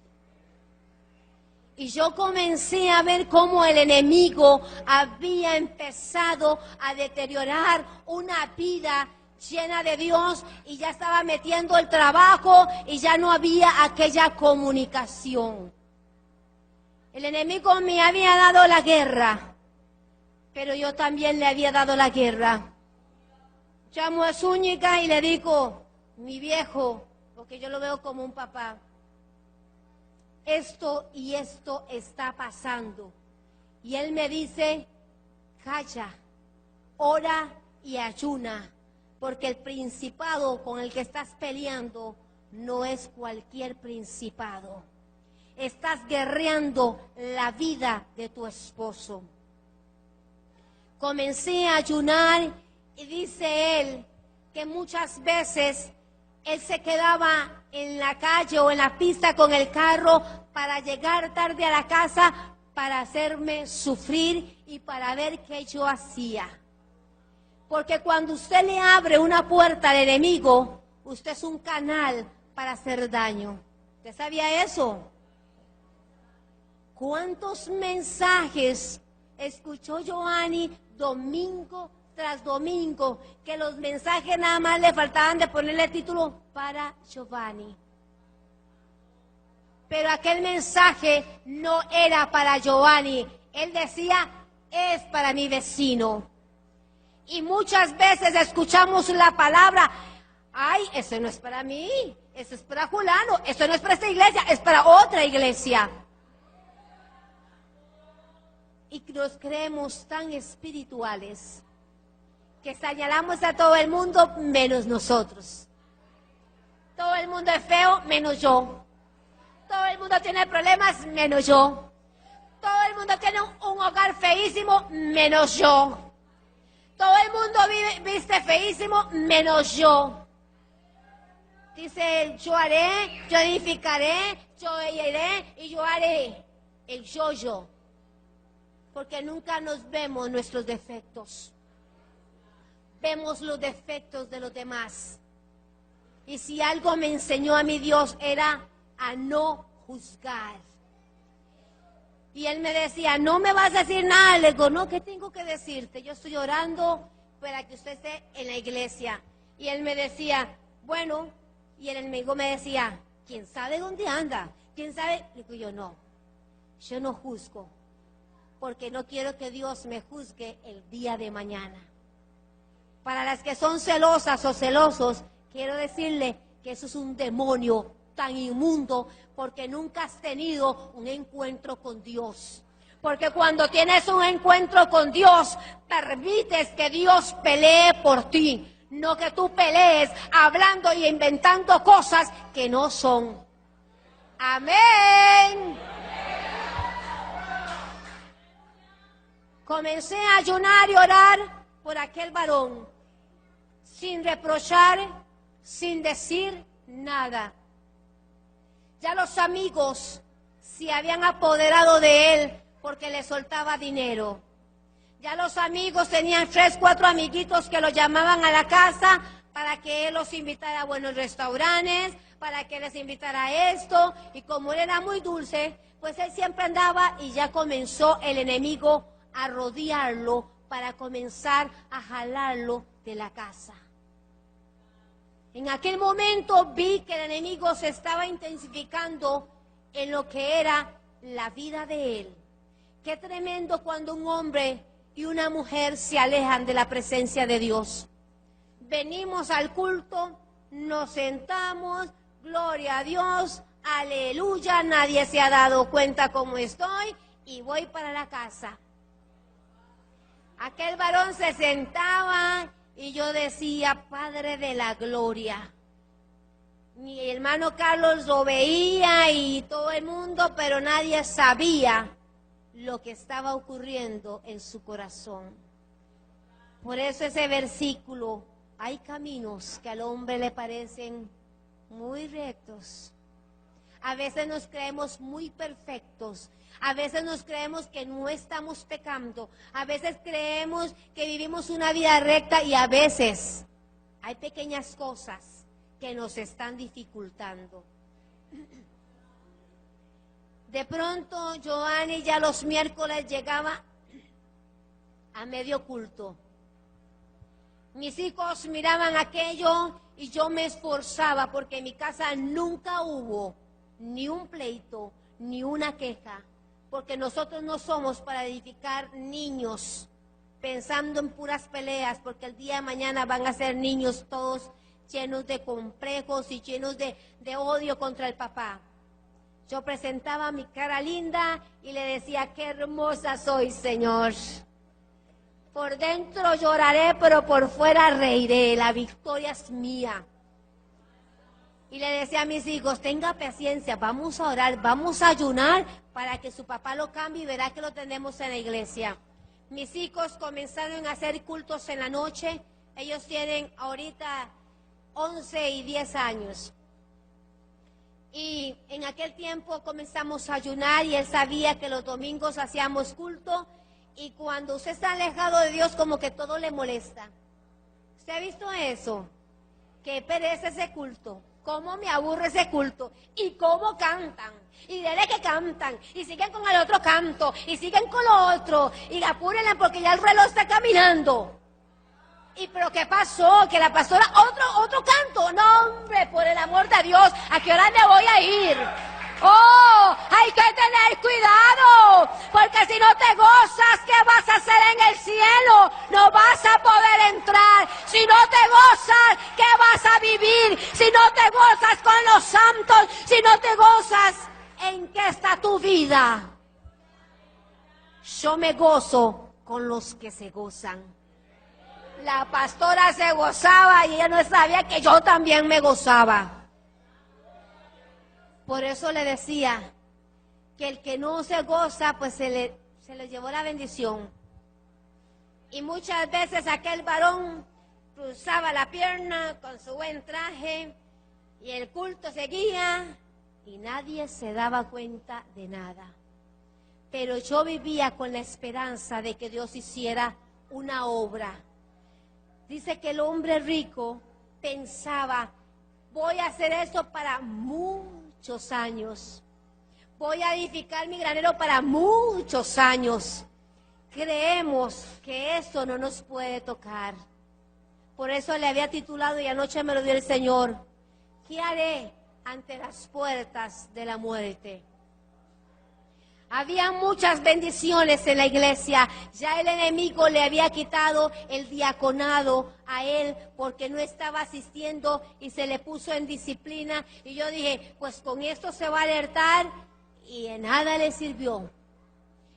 Y yo comencé a ver cómo el enemigo había empezado a deteriorar una vida llena de Dios y ya estaba metiendo el trabajo y ya no había aquella comunicación. El enemigo me había dado la guerra, pero yo también le había dado la guerra. Llamo a Zúñiga y le digo, mi viejo, porque yo lo veo como un papá, esto y esto está pasando. Y él me dice, calla, ora y ayuna, porque el principado con el que estás peleando no es cualquier principado. Estás guerreando la vida de tu esposo. Comencé a ayunar y dice él que muchas veces él se quedaba en la calle o en la pista con el carro para llegar tarde a la casa para hacerme sufrir y para ver qué yo hacía. Porque cuando usted le abre una puerta al enemigo, usted es un canal para hacer daño. ¿Usted sabía eso? ¿Cuántos mensajes escuchó Giovanni domingo tras domingo? Que los mensajes nada más le faltaban de ponerle el título para Giovanni. Pero aquel mensaje no era para Giovanni. Él decía, es para mi vecino. Y muchas veces escuchamos la palabra, ay, eso no es para mí, eso es para fulano, eso no es para esta iglesia, es para otra iglesia. Y nos creemos tan espirituales que señalamos a todo el mundo menos nosotros. Todo el mundo es feo menos yo. Todo el mundo tiene problemas menos yo. Todo el mundo tiene un hogar feísimo menos yo. Todo el mundo viste feísimo menos yo. Dice, yo haré, yo edificaré, yo iré y yo haré. El yo. Porque nunca nos vemos nuestros defectos. Vemos los defectos de los demás. Y si algo me enseñó a mi Dios era a no juzgar. Y él me decía, no me vas a decir nada. Le digo, no, ¿qué tengo que decirte? Yo estoy orando para que usted esté en la iglesia. Y él me decía, bueno, y el enemigo me decía, ¿quién sabe dónde anda? ¿Quién sabe? Le digo yo, no, yo no juzgo, porque no quiero que Dios me juzgue el día de mañana. Para las que son celosas o celosos, quiero decirle que eso es un demonio tan inmundo, porque nunca has tenido un encuentro con Dios. Porque cuando tienes un encuentro con Dios, permites que Dios pelee por ti, no que tú pelees hablando y inventando cosas que no son. Amén. Comencé a ayunar y orar por aquel varón, sin reprochar, sin decir nada. Ya los amigos se habían apoderado de él porque le soltaba dinero. Ya los amigos tenían 3, 4 amiguitos que lo llamaban a la casa para que él los invitara a buenos restaurantes, para que les invitara a esto. Y como él era muy dulce, pues él siempre andaba y ya comenzó el enemigo a rodearlo para comenzar a jalarlo de la casa. En aquel momento vi que el enemigo se estaba intensificando en lo que era la vida de él. Qué tremendo cuando un hombre y una mujer se alejan de la presencia de Dios. Venimos al culto, nos sentamos, gloria a Dios, aleluya, nadie se ha dado cuenta cómo estoy y voy para la casa. Aquel varón se sentaba y yo decía, Padre de la gloria. Mi hermano Carlos lo veía y todo el mundo, pero nadie sabía lo que estaba ocurriendo en su corazón. Por eso ese versículo, hay caminos que al hombre le parecen muy rectos. A veces nos creemos muy perfectos. A veces nos creemos que no estamos pecando. A veces creemos que vivimos una vida recta y a veces hay pequeñas cosas que nos están dificultando. De pronto, Giovanni ya los miércoles llegaba a medio culto. Mis hijos miraban aquello y yo me esforzaba porque en mi casa nunca hubo ni un pleito, ni una queja, porque nosotros no somos para edificar niños pensando en puras peleas, porque el día de mañana van a ser niños todos llenos de complejos y llenos de odio contra el papá. Yo presentaba mi cara linda y le decía, qué hermosa soy, Señor. Por dentro lloraré, pero por fuera reiré, la victoria es mía. Y le decía a mis hijos, tenga paciencia, vamos a orar, vamos a ayunar para que su papá lo cambie y verá que lo tenemos en la iglesia. Mis hijos comenzaron a hacer cultos en la noche, ellos tienen ahorita 11 y 10 años. Y en aquel tiempo comenzamos a ayunar y él sabía que los domingos hacíamos culto y cuando usted está alejado de Dios como que todo le molesta. ¿Usted ha visto eso? Qué pereza ese culto, cómo me aburre ese culto y cómo cantan y dele que cantan y siguen con el otro canto y siguen con lo otro y apúrenla porque ya el reloj está caminando. ¿Y pero qué pasó? Que la pastora, otro canto. No, hombre, por el amor de Dios, ¿a qué hora me voy a ir? ¡Oh! Hay que tener cuidado, porque si no te gozas, ¿qué vas a hacer en el cielo? No vas a poder entrar. Si no te gozas, ¿qué vas a vivir? Si no te gozas con los santos, si no te gozas, ¿en qué está tu vida? Yo me gozo con los que se gozan. La pastora se gozaba y ella no sabía que yo también me gozaba. Por eso le decía que el que no se goza, pues se le llevó la bendición. Y muchas veces aquel varón cruzaba la pierna con su buen traje y el culto seguía y nadie se daba cuenta de nada. Pero yo vivía con la esperanza de que Dios hiciera una obra. Dice que el hombre rico pensaba, voy a hacer esto para muchos años. Voy a edificar mi granero para muchos años. Creemos que esto no nos puede tocar. Por eso le había titulado, y anoche me lo dio el Señor, ¿qué haré ante las puertas de la muerte? Había muchas bendiciones en la iglesia. Ya el enemigo le había quitado el diaconado a él porque no estaba asistiendo y se le puso en disciplina. Y yo dije, pues con esto se va a alertar y en nada le sirvió.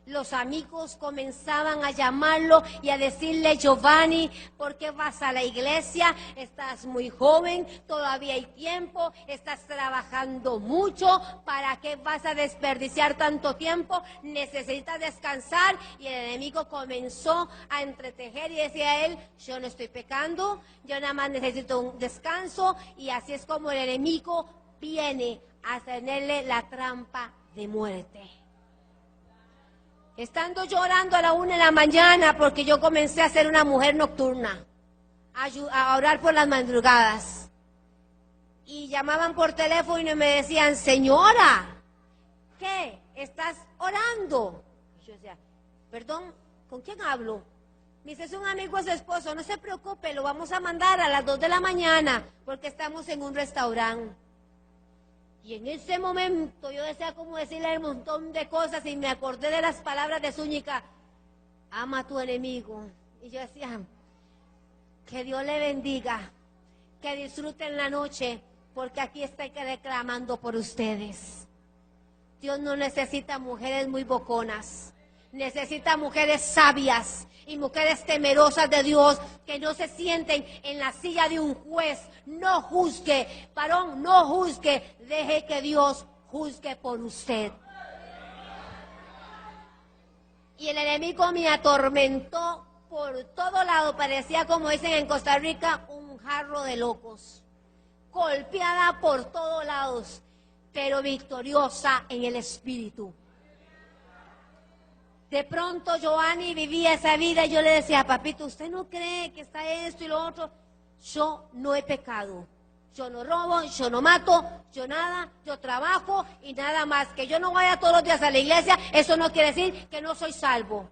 Los amigos comenzaban a llamarlo y a decirle, Giovanni, ¿por qué vas a la iglesia? Estás muy joven, todavía hay tiempo, estás trabajando mucho, ¿para qué vas a desperdiciar tanto tiempo? Necesitas descansar. Y el enemigo comenzó a entretejer y decía a él, yo no estoy pecando, yo nada más necesito un descanso. Y así es como el enemigo viene a tenerle la trampa de muerte. Estando llorando a la 1 de la mañana porque yo comencé a ser una mujer nocturna, a orar por las madrugadas. Y llamaban por teléfono y me decían, señora, ¿qué? ¿Estás orando? Y yo decía, perdón, ¿con quién hablo? Me dice, es un amigo de su esposo, no se preocupe, lo vamos a mandar a las 2 de la mañana porque estamos en un restaurante. Y en ese momento yo decía como decirle un montón de cosas y me acordé de las palabras de Zúñiga, ama a tu enemigo. Y yo decía, que Dios le bendiga, que disfruten la noche, porque aquí estoy reclamando por ustedes. Dios no necesita mujeres muy boconas, necesita mujeres sabias y mujeres temerosas de Dios, que no se sienten en la silla de un juez. No juzgue, varón, no juzgue, deje que Dios juzgue por usted. Y el enemigo me atormentó por todo lado, parecía, como dicen en Costa Rica, un jarro de locos, golpeada por todos lados, pero victoriosa en el espíritu. De pronto Giovanni vivía esa vida y yo le decía, papito, ¿usted no cree que está esto y lo otro? Yo no he pecado, yo no robo, yo no mato, yo nada, yo trabajo y nada más. Que yo no vaya todos los días a la iglesia, eso no quiere decir que no soy salvo.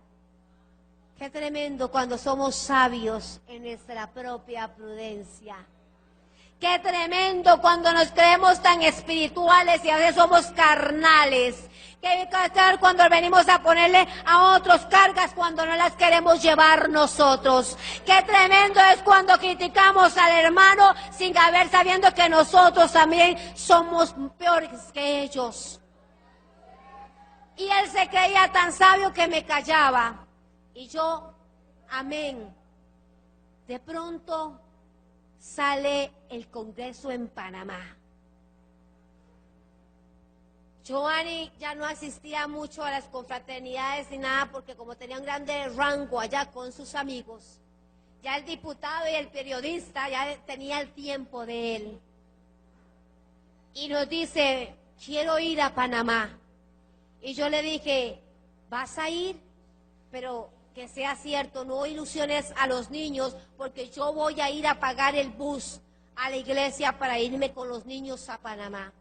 Qué tremendo cuando somos sabios en nuestra propia prudencia. Qué tremendo cuando nos creemos tan espirituales y a veces somos carnales. Qué tal cuando venimos a ponerle a otros cargas cuando no las queremos llevar nosotros. Qué tremendo es cuando criticamos al hermano sin haber sabiendo que nosotros también somos peores que ellos. Y él se creía tan sabio que me callaba. Y yo, amén. De pronto sale el Congreso en Panamá. Giovanni ya no asistía mucho a las confraternidades ni nada porque como tenía un grande rango allá con sus amigos, ya el diputado y el periodista ya tenía el tiempo de él. Y nos dice, quiero ir a Panamá. Y yo le dije, ¿vas a ir? Pero que sea cierto, no ilusiones a los niños, porque yo voy a ir a pagar el bus a la iglesia para irme con los niños a Panamá.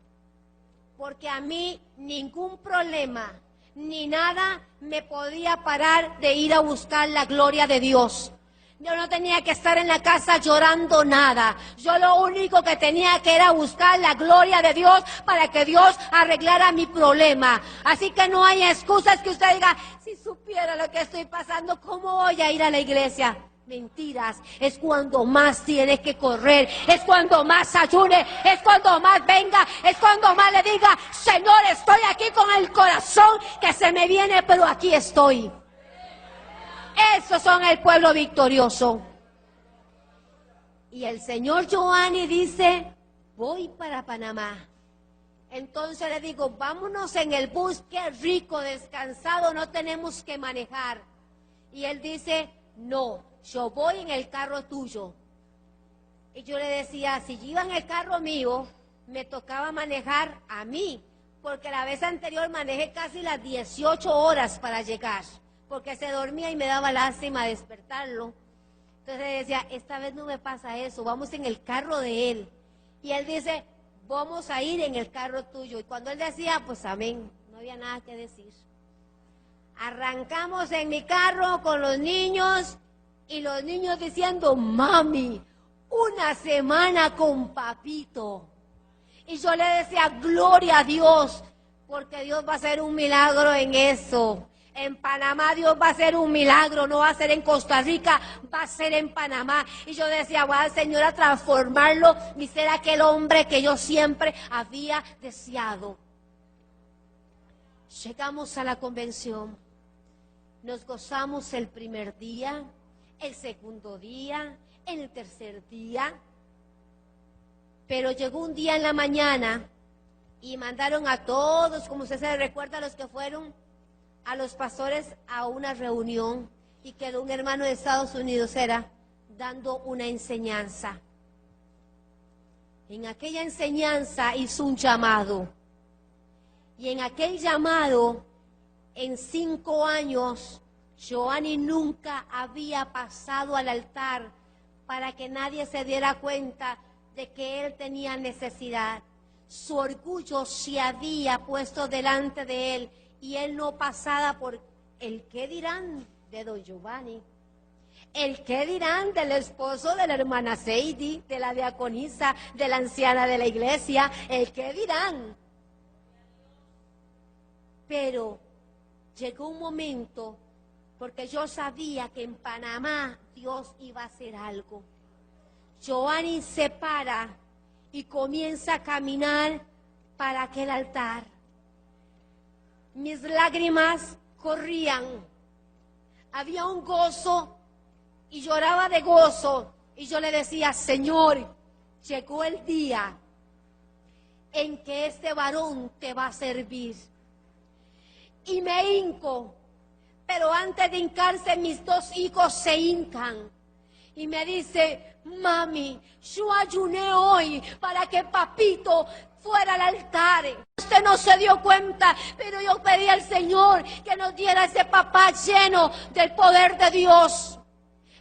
Porque a mí ningún problema ni nada me podía parar de ir a buscar la gloria de Dios. Yo no tenía que estar en la casa llorando nada. Yo lo único que tenía que era buscar la gloria de Dios para que Dios arreglara mi problema. Así que no hay excusas que usted diga, si supiera lo que estoy pasando, ¿cómo voy a ir a la iglesia? Mentiras, es cuando más tienes que correr, es cuando más ayune, es cuando más venga, es cuando más le diga, Señor, estoy aquí con el corazón que se me viene, pero aquí estoy. Esos son el pueblo victorioso. Y el señor Giovanni dice, voy para Panamá. Entonces le digo, vámonos en el bus, qué rico, descansado, no tenemos que manejar. Y él dice, no, yo voy en el carro tuyo. Y yo le decía, si yo iba en el carro mío, me tocaba manejar a mí, porque la vez anterior manejé casi las 18 horas para llegar, porque se dormía y me daba lástima despertarlo. Entonces le decía, esta vez no me pasa eso, vamos en el carro de él. Y él dice, vamos a ir en el carro tuyo. Y cuando él decía, pues amén, no había nada que decir. Arrancamos en mi carro con los niños, y los niños diciendo, mami, una semana con papito. Y yo le decía, gloria a Dios, porque Dios va a hacer un milagro en eso. En Panamá Dios va a hacer un milagro, no va a ser en Costa Rica, va a ser en Panamá. Y yo decía, voy al Señor a transformarlo y ser aquel hombre que yo siempre había deseado. Llegamos a la convención, nos gozamos el primer día, el segundo día, el tercer día. Pero llegó un día en la mañana y mandaron a todos, como usted se recuerda, a los que fueron, a los pastores a una reunión, y quedó un hermano de Estados Unidos, dando una enseñanza. En aquella enseñanza hizo un llamado, y en aquel llamado, en 5 años, Giovanni nunca había pasado al altar para que nadie se diera cuenta de que él tenía necesidad. Su orgullo se había puesto delante de él y él no pasaba por el qué dirán de don Giovanni, el qué dirán del esposo de la hermana Seidi, de la diaconisa, de la anciana de la iglesia, el qué dirán. Pero llegó un momento, porque yo sabía que en Panamá Dios iba a hacer algo. Giovanni se para y comienza a caminar para aquel altar. Mis lágrimas corrían. Había un gozo y lloraba de gozo. Y yo le decía, Señor, llegó el día en que este varón te va a servir. Y me hinco, pero antes de hincarse mis 2 hijos se hincan. Y me dice, mami, yo ayuné hoy para que papito fuera al altar. Usted no se dio cuenta, pero yo pedí al Señor que nos diera ese papá lleno del poder de Dios.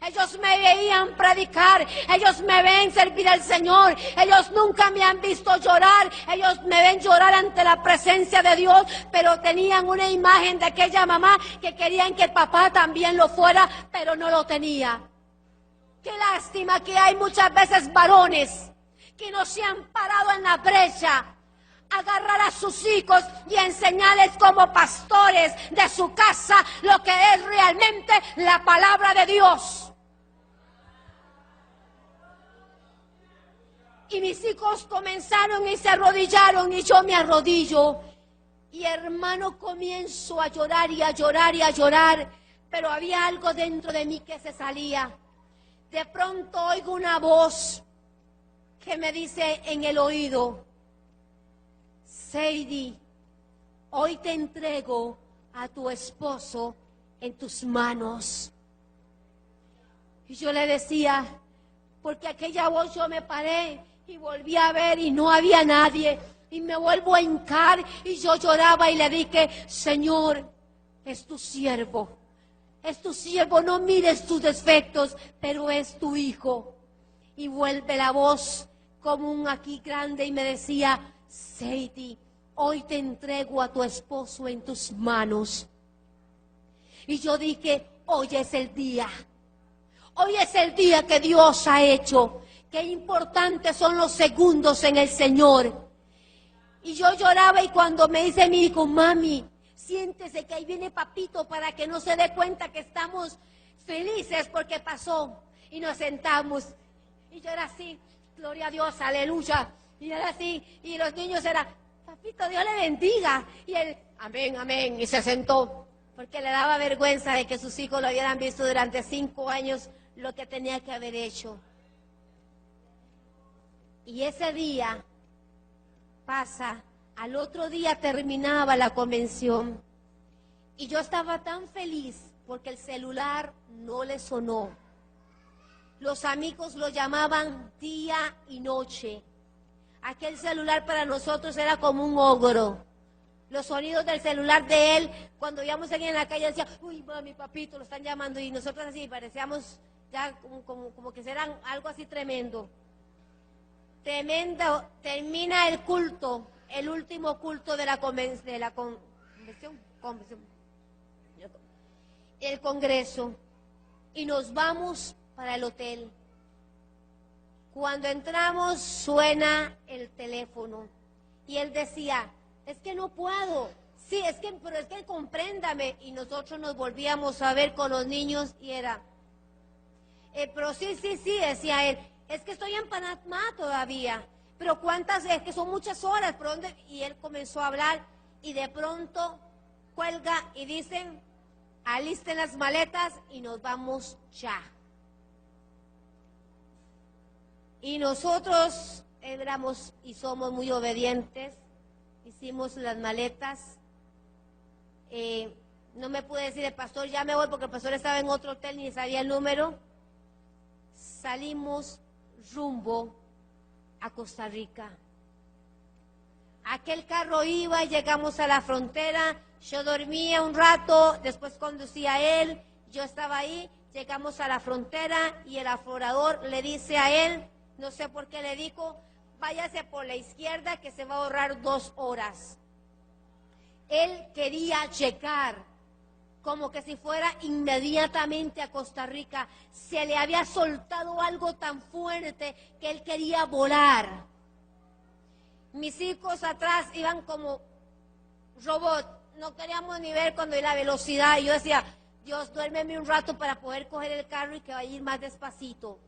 Ellos me veían predicar, ellos me ven servir al Señor, ellos nunca me han visto llorar, ellos me ven llorar ante la presencia de Dios, pero tenían una imagen de aquella mamá que querían que el papá también lo fuera, pero no lo tenía. Qué lástima que hay muchas veces varones que no se han parado en la brecha, agarrar a sus hijos y enseñarles como pastores de su casa lo que es realmente la palabra de Dios. Y mis hijos comenzaron y se arrodillaron y yo me arrodillo. Y hermano, comienzo a llorar y a llorar y a llorar, pero había algo dentro de mí que se salía. De pronto oigo una voz que me dice en el oído: Sadie, hoy te entrego a tu esposo en tus manos. Y yo le decía, porque aquella voz yo me paré y volví a ver y no había nadie. Y me vuelvo a hincar y yo lloraba y le dije: Señor, es tu siervo. Es tu siervo, no mires tus defectos, pero es tu hijo. Y vuelve la voz como un aquí grande y me decía: Sadie, hoy te entrego a tu esposo en tus manos. Y yo dije: hoy es el día. Hoy es el día que Dios ha hecho. Qué importantes son los segundos en el Señor. Y yo lloraba y cuando me dice mi hijo: mami, siéntese que ahí viene papito para que no se dé cuenta que estamos felices porque pasó. Y nos sentamos. Y yo era así, gloria a Dios, aleluya. Y era así, y los niños eran: papito, Dios le bendiga. Y él: amén, amén. Y se sentó, porque le daba vergüenza de que sus hijos lo hubieran visto durante 5 años lo que tenía que haber hecho. Y ese día pasa, al otro día terminaba la convención. Y yo estaba tan feliz porque el celular no le sonó. Los amigos lo llamaban día y noche. Aquel celular para nosotros era como un ogro. Los sonidos del celular de él, cuando íbamos aquí en la calle, decía: uy, mami, papito, lo están llamando. Y nosotros así parecíamos ya como que eran algo así tremendo. Tremendo. Termina el culto, el último culto de la convención, el congreso, y nos vamos para el hotel. Cuando entramos suena el teléfono y él decía: es que no puedo. Sí, pero es que compréndame. Y nosotros nos volvíamos a ver con los niños y era: pero sí, decía él, es que estoy en Panamá todavía. Pero cuántas, es que son muchas horas, ¿por dónde? Y él comenzó a hablar y de pronto cuelga y dicen: alisten las maletas y nos vamos ya. Y nosotros éramos y somos muy obedientes, hicimos las maletas. No me pude decir el pastor: ya me voy, porque el pastor estaba en otro hotel ni sabía el número. Salimos rumbo a Costa Rica. Aquel carro iba y llegamos a la frontera. Yo dormía un rato, después conducía él, yo estaba ahí, llegamos a la frontera y el aforador le dice a él, no sé por qué le dijo: váyase por la izquierda que se va a ahorrar 2 horas. Él quería llegar como que si fuera inmediatamente a Costa Rica. Se le había soltado algo tan fuerte que él quería volar. Mis hijos atrás iban como robot, no queríamos ni ver cuando iba la velocidad. Y yo decía: Dios, duérmeme un rato para poder coger el carro y que vaya a ir más despacito.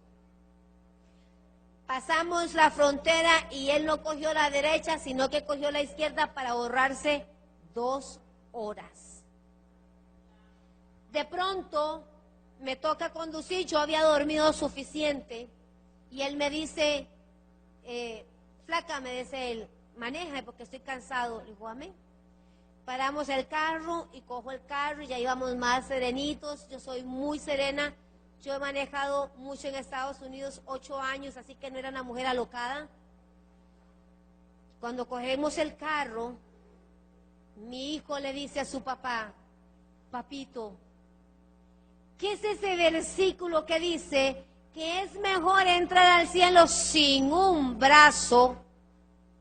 Pasamos la frontera y él no cogió la derecha, sino que cogió la izquierda para ahorrarse 2 horas. De pronto me toca conducir, yo había dormido suficiente y él me dice: flaca, me dice él, maneja porque estoy cansado. Le digo: amén. Paramos el carro y cojo el carro y ya íbamos más serenitos. Yo soy muy serena, yo he manejado mucho en Estados Unidos, 8 años, así que no era una mujer alocada. Cuando cogemos el carro, mi hijo le dice a su papá: papito, ¿Qué es ese versículo que dice que es mejor entrar al cielo sin un brazo?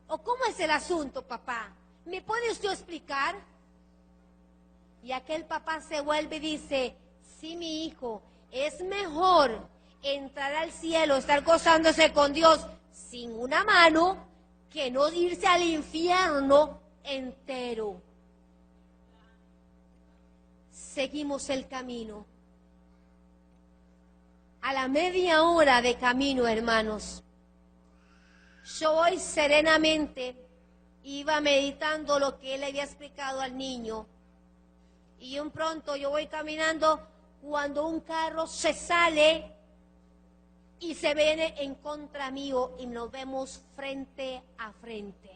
¿O cómo es el asunto, papá? ¿Me puede usted explicar? Y aquel papá se vuelve y dice, sí, mi hijo, es mejor entrar al cielo, estar gozándose con Dios sin una mano, que no irse al infierno entero. Seguimos el camino. A la media hora de camino, hermanos, yo hoy serenamente iba meditando lo que él le había explicado al niño. Y un pronto yo voy caminando cuando un carro se sale y se viene en contra mío y nos vemos frente a frente.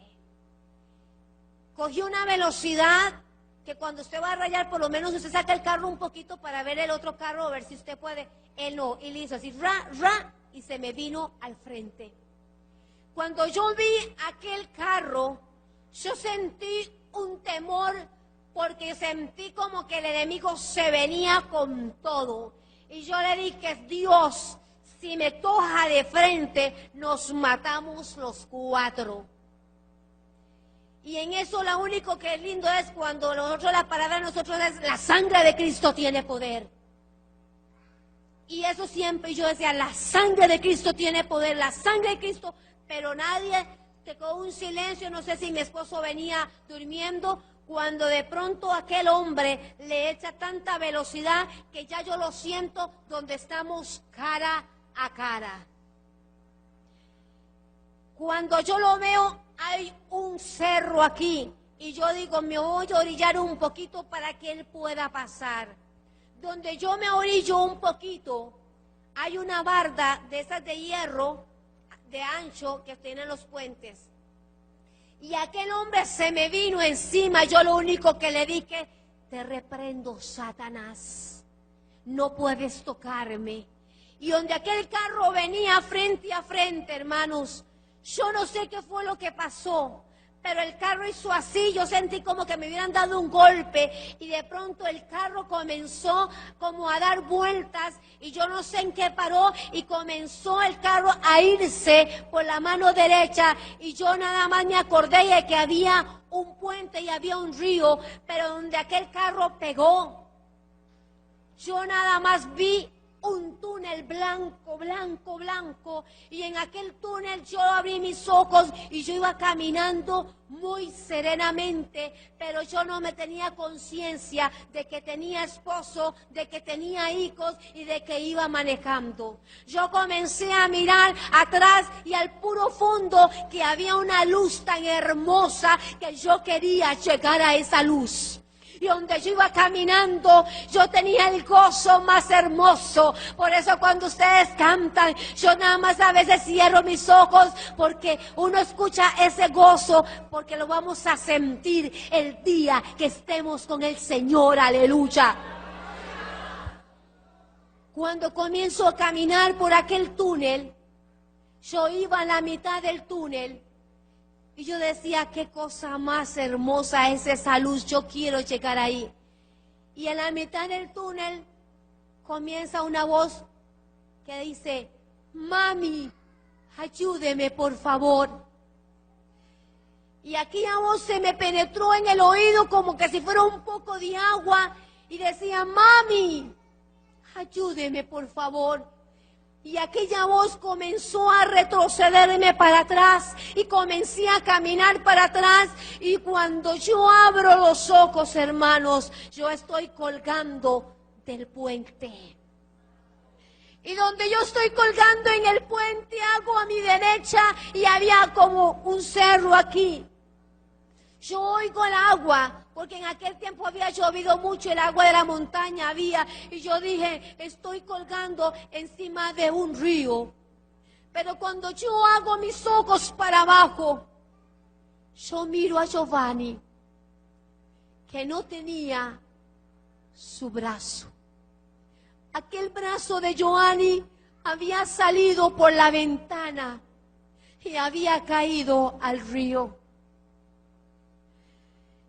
Cogí una velocidad que cuando usted va a rayar, por lo menos usted saca el carro un poquito para ver el otro carro, a ver si usted puede. Él no, y le hizo así, y se me vino al frente. Cuando yo vi aquel carro, yo sentí un temor, porque sentí como que el enemigo se venía con todo. Y yo le dije, Dios, si me toja de frente, nos matamos los cuatro. Y en eso lo único que es lindo es cuando nosotros, la palabra de nosotros es, la sangre de Cristo tiene poder. Y eso siempre yo decía, la sangre de Cristo tiene poder, la sangre de Cristo, pero nadie, quedó un silencio, no sé si mi esposo venía durmiendo, cuando de pronto aquel hombre le echa tanta velocidad que ya yo lo siento donde estamos cara a cara. Cuando yo lo veo, hay un cerro aquí y yo digo, me voy a orillar un poquito para que él pueda pasar. Donde yo me orillo un poquito, hay una barda de esas de hierro, de ancho, que tienen los puentes. Y aquel hombre se me vino encima, yo lo único que le dije, te reprendo, Satanás, no puedes tocarme. Y donde aquel carro venía frente a frente, hermanos, yo no sé qué fue lo que pasó, pero el carro hizo así, yo sentí como que me hubieran dado un golpe y de pronto el carro comenzó como a dar vueltas y yo no sé en qué paró y comenzó el carro a irse por la mano derecha y yo nada más me acordé de que había un puente y había un río, pero donde aquel carro pegó, yo nada más vi un túnel blanco, blanco, blanco, y en aquel túnel yo abrí mis ojos y yo iba caminando muy serenamente, pero yo no me tenía conciencia de que tenía esposo, de que tenía hijos y de que iba manejando. Yo comencé a mirar atrás y al puro fondo que había una luz tan hermosa que yo quería llegar a esa luz. Y donde yo iba caminando, yo tenía el gozo más hermoso. Por eso cuando ustedes cantan, yo nada más a veces cierro mis ojos, porque uno escucha ese gozo, porque lo vamos a sentir el día que estemos con el Señor, aleluya. Cuando comienzo a caminar por aquel túnel, yo iba a la mitad del túnel, y yo decía, qué cosa más hermosa es esa luz, yo quiero llegar ahí. Y en la mitad del túnel comienza una voz que dice, mami, ayúdeme por favor. Y aquella voz se me penetró en el oído como que si fuera un poco de agua y decía, mami, ayúdeme por favor. Y aquella voz comenzó a retrocederme para atrás y comencé a caminar para atrás. Y cuando yo abro los ojos, hermanos, yo estoy colgando del puente. Y donde yo estoy colgando en el puente, hago a mi derecha y había como un cerro aquí. Yo oigo el agua, porque en aquel tiempo había llovido mucho, el agua de la montaña había, y yo dije, estoy colgando encima de un río. Pero cuando yo hago mis ojos para abajo, yo miro a Giovanni, que no tenía su brazo. Aquel brazo de Giovanni había salido por la ventana y había caído al río.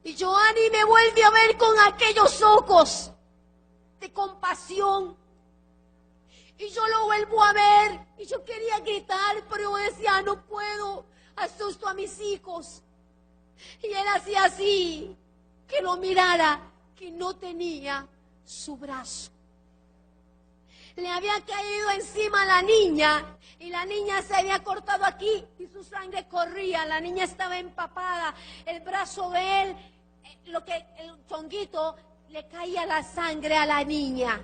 Y Giovanni me vuelve a ver con aquellos ojos de compasión Y yo lo vuelvo a ver y yo quería gritar, pero yo decía, no puedo, asusto a mis hijos. Y él hacía así, que lo mirara, que no tenía su brazo. Le había caído encima a la niña y la niña se había cortado aquí y su sangre corría. La niña estaba empapada, el brazo de él, el chonguito, le caía la sangre a la niña.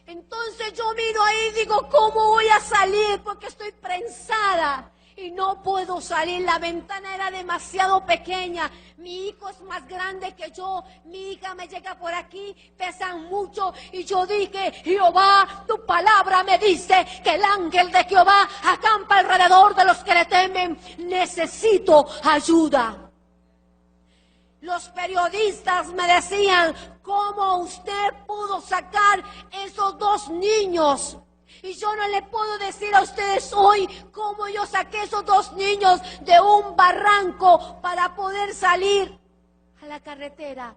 Entonces yo miro ahí y digo, ¿cómo voy a salir? Porque estoy prensada y no puedo salir. La ventana era demasiado pequeña. Mi hijo es más grande que yo. Mi hija me llega por aquí, pesan mucho. Y yo dije, Jehová, tu palabra me dice que el ángel de Jehová acampa alrededor de los que le temen. Necesito ayuda. Los periodistas me decían, ¿cómo usted pudo sacar esos 2 niños? Y yo no le puedo decir a ustedes hoy cómo yo saqué esos 2 niños de un barranco para poder salir a la carretera.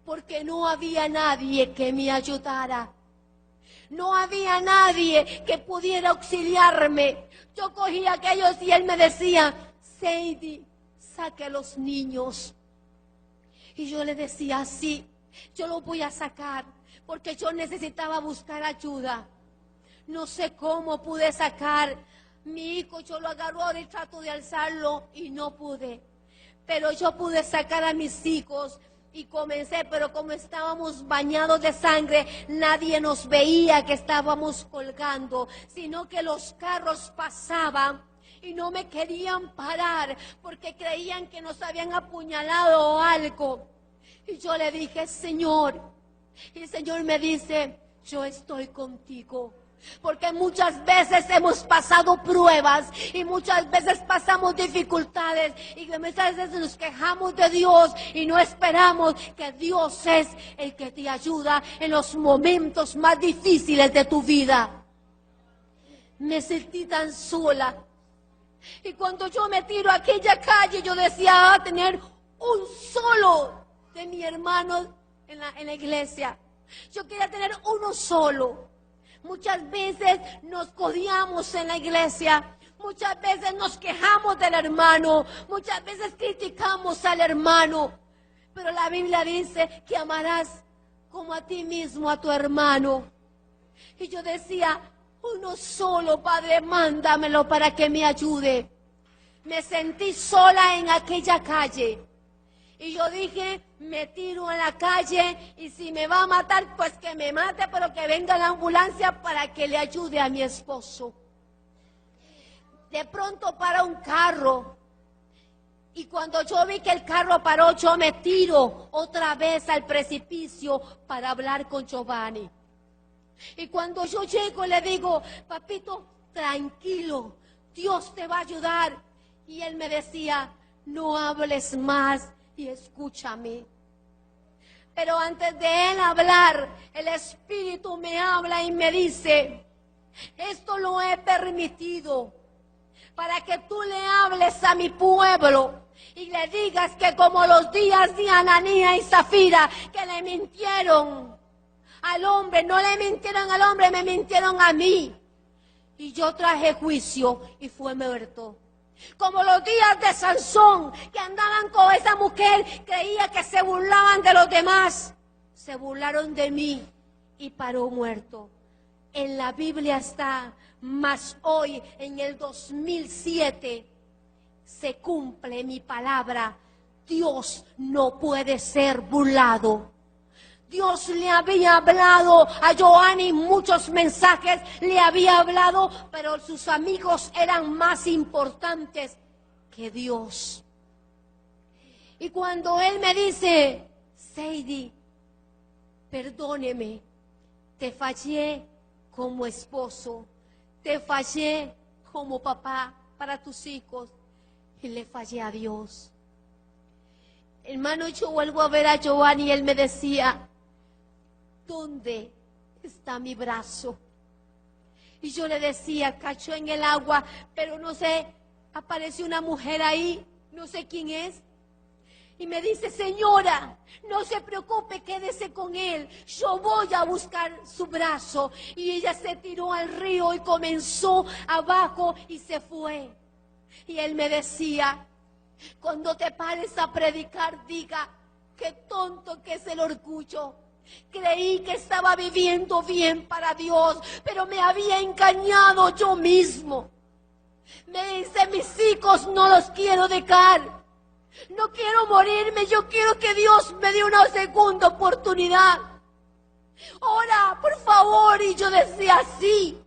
Porque no había nadie que me ayudara. No había nadie que pudiera auxiliarme. Yo cogía a aquellos y él me decía, Seidy, saque a los niños. Y yo le decía, sí, yo los voy a sacar, porque yo necesitaba buscar ayuda. No sé cómo pude sacar. Mi hijo, yo lo agarro ahora y trato de alzarlo y no pude. Pero yo pude sacar a mis hijos y comencé, pero como estábamos bañados de sangre, nadie nos veía que estábamos colgando, sino que los carros pasaban. Y no me querían parar porque creían que nos habían apuñalado o algo. Y yo le dije, Señor. Y el Señor me dice, yo estoy contigo. Porque muchas veces hemos pasado pruebas y muchas veces pasamos dificultades y muchas veces nos quejamos de Dios y no esperamos que Dios es el que te ayuda en los momentos más difíciles de tu vida. Me sentí tan sola. Y cuando yo me tiro a aquella calle, yo decía, tener un solo de mi hermano en la iglesia. Yo quería tener uno solo. Muchas veces nos codiamos en la iglesia. Muchas veces nos quejamos del hermano. Muchas veces criticamos al hermano. Pero la Biblia dice que amarás como a ti mismo a tu hermano. Y yo decía, uno solo, Padre, mándamelo para que me ayude. Me sentí sola en aquella calle. Y yo dije, me tiro en la calle y si me va a matar, pues que me mate, pero que venga la ambulancia para que le ayude a mi esposo. De pronto para un carro. Y cuando yo vi que el carro paró, yo me tiro otra vez al precipicio para hablar con Giovanni. Y cuando yo llego le digo, papito, tranquilo, Dios te va a ayudar. Y él me decía, no hables más y escúchame. Pero antes de él hablar, el Espíritu me habla y me dice, esto lo he permitido para que tú le hables a mi pueblo y le digas que como los días de Ananías y Zafira, que le mintieron al hombre, no le mintieron al hombre, me mintieron a mí. Y yo traje juicio y fue muerto. Como los días de Sansón, que andaban con esa mujer, creía que se burlaban de los demás. Se burlaron de mí y paró muerto. En la Biblia está, mas hoy en el 2007 se cumple mi palabra. Dios no puede ser burlado. Dios le había hablado a Giovanni muchos mensajes, le había hablado, pero sus amigos eran más importantes que Dios. Y cuando él me dice, Seidy, perdóneme, te fallé como esposo, te fallé como papá para tus hijos y le fallé a Dios. Hermano, yo vuelvo a ver a Giovanni y él me decía, ¿dónde está mi brazo? Y yo le decía, cayó en el agua, pero no sé, apareció una mujer ahí, no sé quién es. Y me dice, señora, no se preocupe, quédese con él. Yo voy a buscar su brazo. Y ella se tiró al río y comenzó abajo y se fue. Y él me decía, cuando te pares a predicar, diga, qué tonto que es el orgullo. Creí que estaba viviendo bien para Dios, pero me había engañado yo mismo. Me dice, mis hijos no los quiero dejar. No quiero morirme, yo quiero que Dios me dé una segunda oportunidad. Ora, por favor. Y yo decía sí.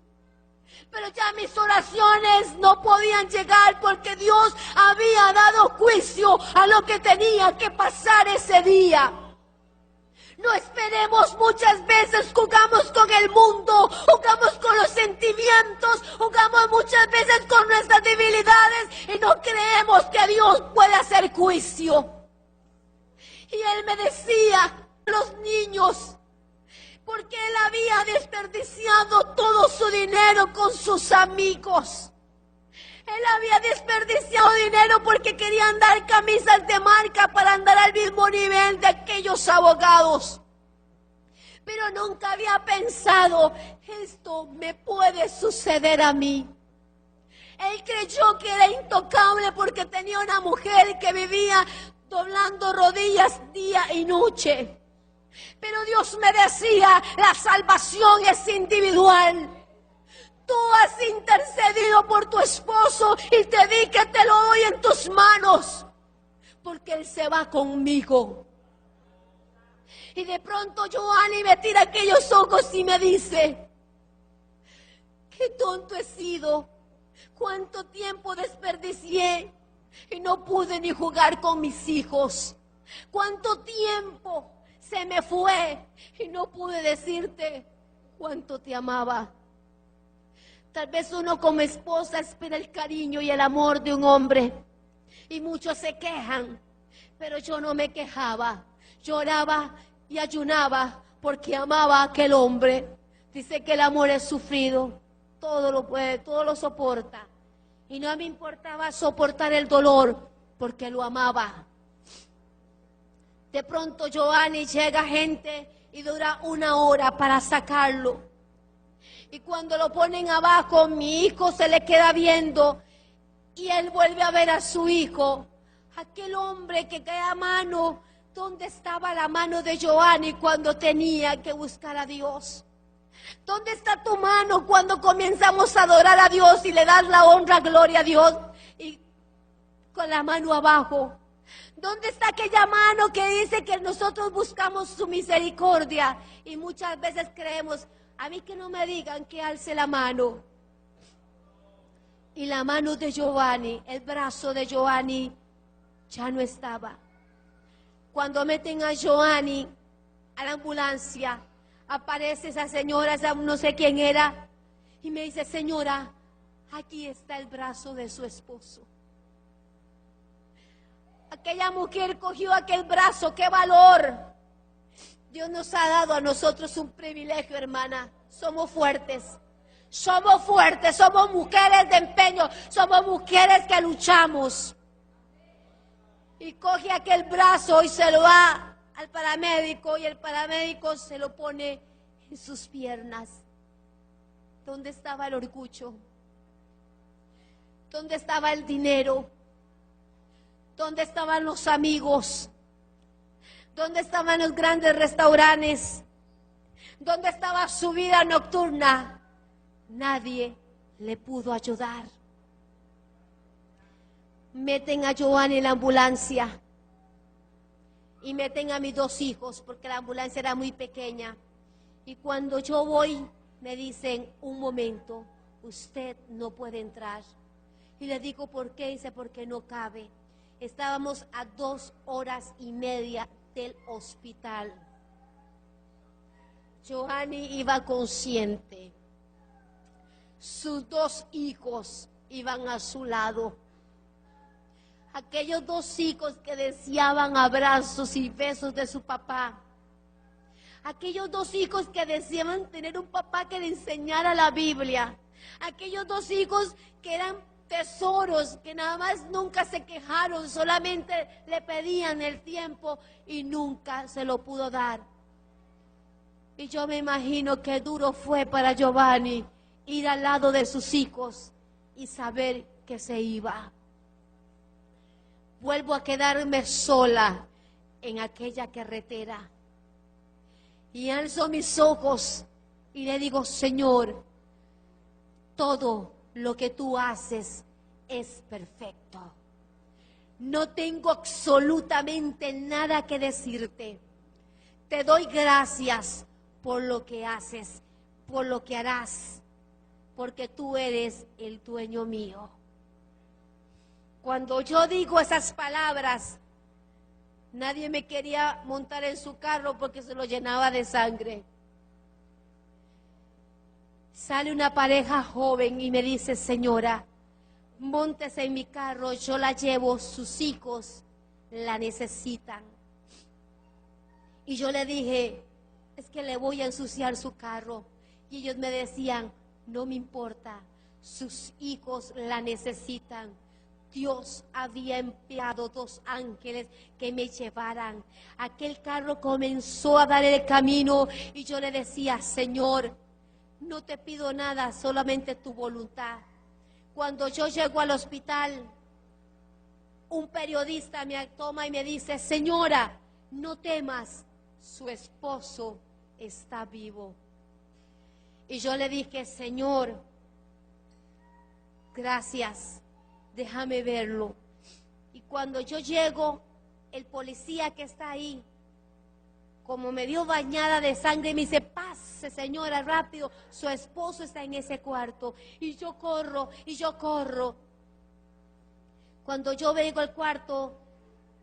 Pero ya mis oraciones no podían llegar porque Dios había dado juicio a lo que tenía que pasar ese día. No esperemos, muchas veces jugamos con el mundo, jugamos con los sentimientos, jugamos muchas veces con nuestras debilidades y no creemos que Dios puede hacer juicio. Y él me decía, los niños, porque él había desperdiciado todo su dinero con sus amigos. Él había desperdiciado dinero porque quería andar camisas de marca para andar al mismo nivel de aquellos abogados. Pero nunca había pensado, esto me puede suceder a mí. Él creyó que era intocable porque tenía una mujer que vivía doblando rodillas día y noche. Pero Dios me decía, la salvación es individual. Tú has intercedido por tu esposo y te di que te lo doy en tus manos, porque él se va conmigo. Y de pronto Joanny me tira aquellos ojos y me dice, qué tonto he sido, cuánto tiempo desperdicié y no pude ni jugar con mis hijos, cuánto tiempo se me fue y no pude decirte cuánto te amaba. Tal vez uno como esposa espera el cariño y el amor de un hombre. Y muchos se quejan, pero yo no me quejaba. Lloraba y ayunaba porque amaba a aquel hombre. Dice que el amor es sufrido, todo lo puede, todo lo soporta. Y no me importaba soportar el dolor porque lo amaba. De pronto Joanny llega gente y dura 1 hora para sacarlo. Y cuando lo ponen abajo, mi hijo se le queda viendo y él vuelve a ver a su hijo. Aquel hombre que cae a mano, ¿dónde estaba la mano de Joanny cuando tenía que buscar a Dios? ¿Dónde está tu mano cuando comenzamos a adorar a Dios y le das la honra, gloria a Dios? Y con la mano abajo. ¿Dónde está aquella mano que dice que nosotros buscamos su misericordia? Y muchas veces creemos, a mí que no me digan que alce la mano. Y la mano de Joanny, el brazo de Joanny, ya no estaba. Cuando meten a Joanny a la ambulancia, aparece esa señora, esa no sé quién era, y me dice, señora, aquí está el brazo de su esposo. Aquella mujer cogió aquel brazo, ¡qué valor! Dios nos ha dado a nosotros un privilegio, hermana. Somos fuertes, somos mujeres de empeño, somos mujeres que luchamos. Y coge aquel brazo y se lo da al paramédico y el paramédico se lo pone en sus piernas. ¿Dónde estaba el orgullo? ¿Dónde estaba el dinero? ¿Dónde estaban los amigos? ¿Dónde estaban los grandes restaurantes? ¿Dónde estaba su vida nocturna? Nadie le pudo ayudar. Meten a Joanny en la ambulancia y meten a mis 2 hijos porque la ambulancia era muy pequeña. Y cuando yo voy, me dicen, un momento, usted no puede entrar. Y le digo, ¿por qué? Dice, porque no cabe. Estábamos a 2 horas y media del hospital. Joanny iba consciente. Sus 2 hijos iban a su lado. Aquellos 2 hijos que deseaban abrazos y besos de su papá. Aquellos 2 hijos que deseaban tener un papá que le enseñara la Biblia. Aquellos 2 hijos que eran tesoros que nada más nunca se quejaron, solamente le pedían el tiempo y nunca se lo pudo dar. Y yo me imagino qué duro fue para Giovanni ir al lado de sus hijos y saber que se iba. Vuelvo a quedarme sola en aquella carretera y alzo mis ojos y le digo: Señor, todo lo que tú haces es perfecto. No tengo absolutamente nada que decirte. Te doy gracias por lo que haces, por lo que harás, porque tú eres el dueño mío. Cuando yo digo esas palabras, nadie me quería montar en su carro porque se lo llenaba de sangre. Sale una pareja joven y me dice: señora, móntese en mi carro, yo la llevo, sus hijos la necesitan. Y yo le dije: es que le voy a ensuciar su carro. Y ellos me decían: no me importa, sus hijos la necesitan. Dios había enviado 2 ángeles que me llevaran. Aquel carro comenzó a dar el camino y yo le decía: Señor, no te pido nada, solamente tu voluntad. Cuando yo llego al hospital, un periodista me toma y me dice: señora, no temas, su esposo está vivo. Y yo le dije: Señor, gracias, déjame verlo. Y cuando yo llego, el policía que está ahí, como me vio bañada de sangre, me dice: pase, señora, rápido, su esposo está en ese cuarto. Y yo corro, y yo corro. Cuando yo vengo al cuarto,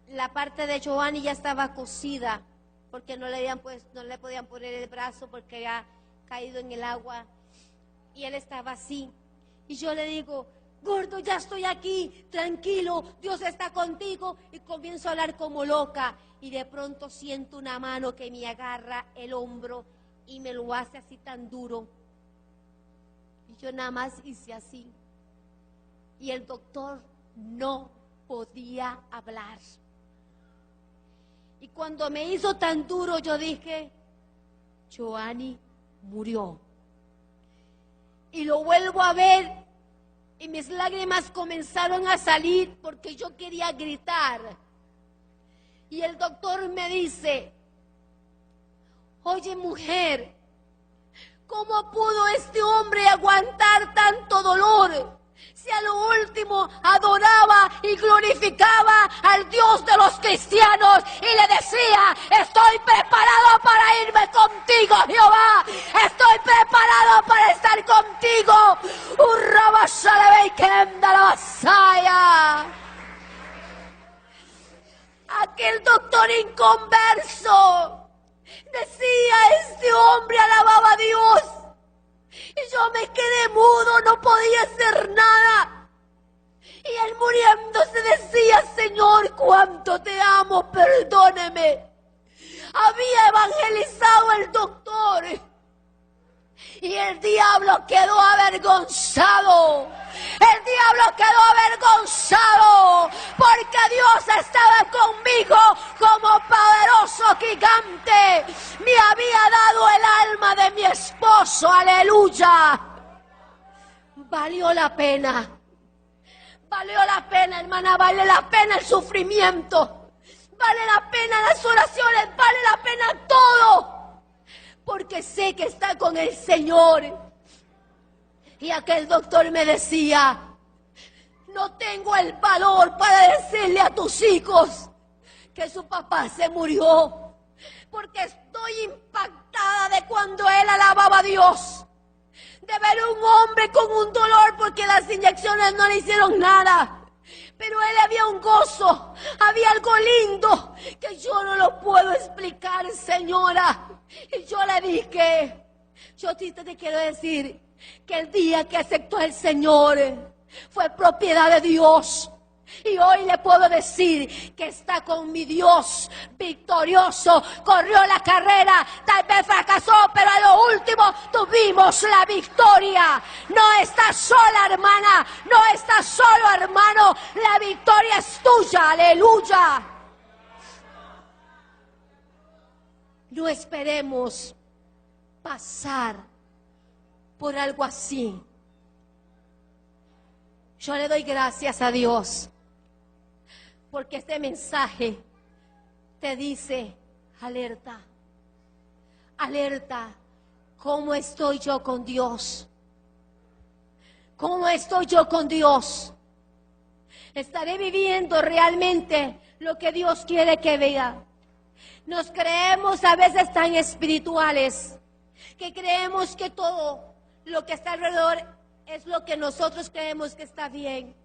la parte de Giovanni ya estaba cosida, porque no le podían poner el brazo porque había caído en el agua. Y él estaba así. Y yo le digo: gordo, ya estoy aquí, tranquilo, Dios está contigo. Y comienzo a hablar como loca. Y de pronto siento una mano que me agarra el hombro y me lo hace así tan duro. Y yo nada más hice así. Y el doctor no podía hablar. Y cuando me hizo tan duro, yo dije: Giovanni murió. Y lo vuelvo a ver y mis lágrimas comenzaron a salir porque yo quería gritar. Y el doctor me dice: oye, mujer, ¿cómo pudo este hombre aguantar tanto dolor? Si a lo último adoraba y glorificaba al Dios de los cristianos y le decía: estoy preparado para irme contigo, Jehová, estoy preparado para estar contigo. Aquel doctor inconverso decía: este hombre alababa a Dios. Y yo me quedé mudo, no podía hacer nada. Y él muriéndose decía: Señor, cuánto te amo, perdóneme. Había evangelizado el doctor. Y el diablo quedó avergonzado. El diablo quedó avergonzado porque Dios estaba conmigo como poderoso gigante. Me había dado el alma de mi esposo, aleluya. Valió la pena. Valió la pena, hermana, vale la pena el sufrimiento. Vale la pena las oraciones, vale la pena todo. Porque sé que está con el Señor. Y aquel doctor me decía: no tengo el valor para decirle a tus hijos que su papá se murió, porque estoy impactada de cuando él alababa a Dios, de ver un hombre con un dolor porque las inyecciones no le hicieron nada. Pero él había un gozo, había algo lindo que yo no lo puedo explicar, señora. Y yo le dije: yo te quiero decir que el día que aceptó el Señor fue propiedad de Dios. Y hoy le puedo decir que está con mi Dios victorioso. Corrió la carrera, tal vez fracasó, pero a lo último tuvimos la victoria. No estás sola, hermana, no estás solo, hermano. La victoria es tuya, aleluya. No esperemos pasar por algo así. Yo le doy gracias a Dios porque este mensaje te dice, alerta, alerta, ¿cómo estoy yo con Dios? ¿Cómo estoy yo con Dios? ¿Estaré viviendo realmente lo que Dios quiere que vea? Nos creemos a veces tan espirituales que creemos que todo lo que está alrededor es lo que nosotros creemos que está bien.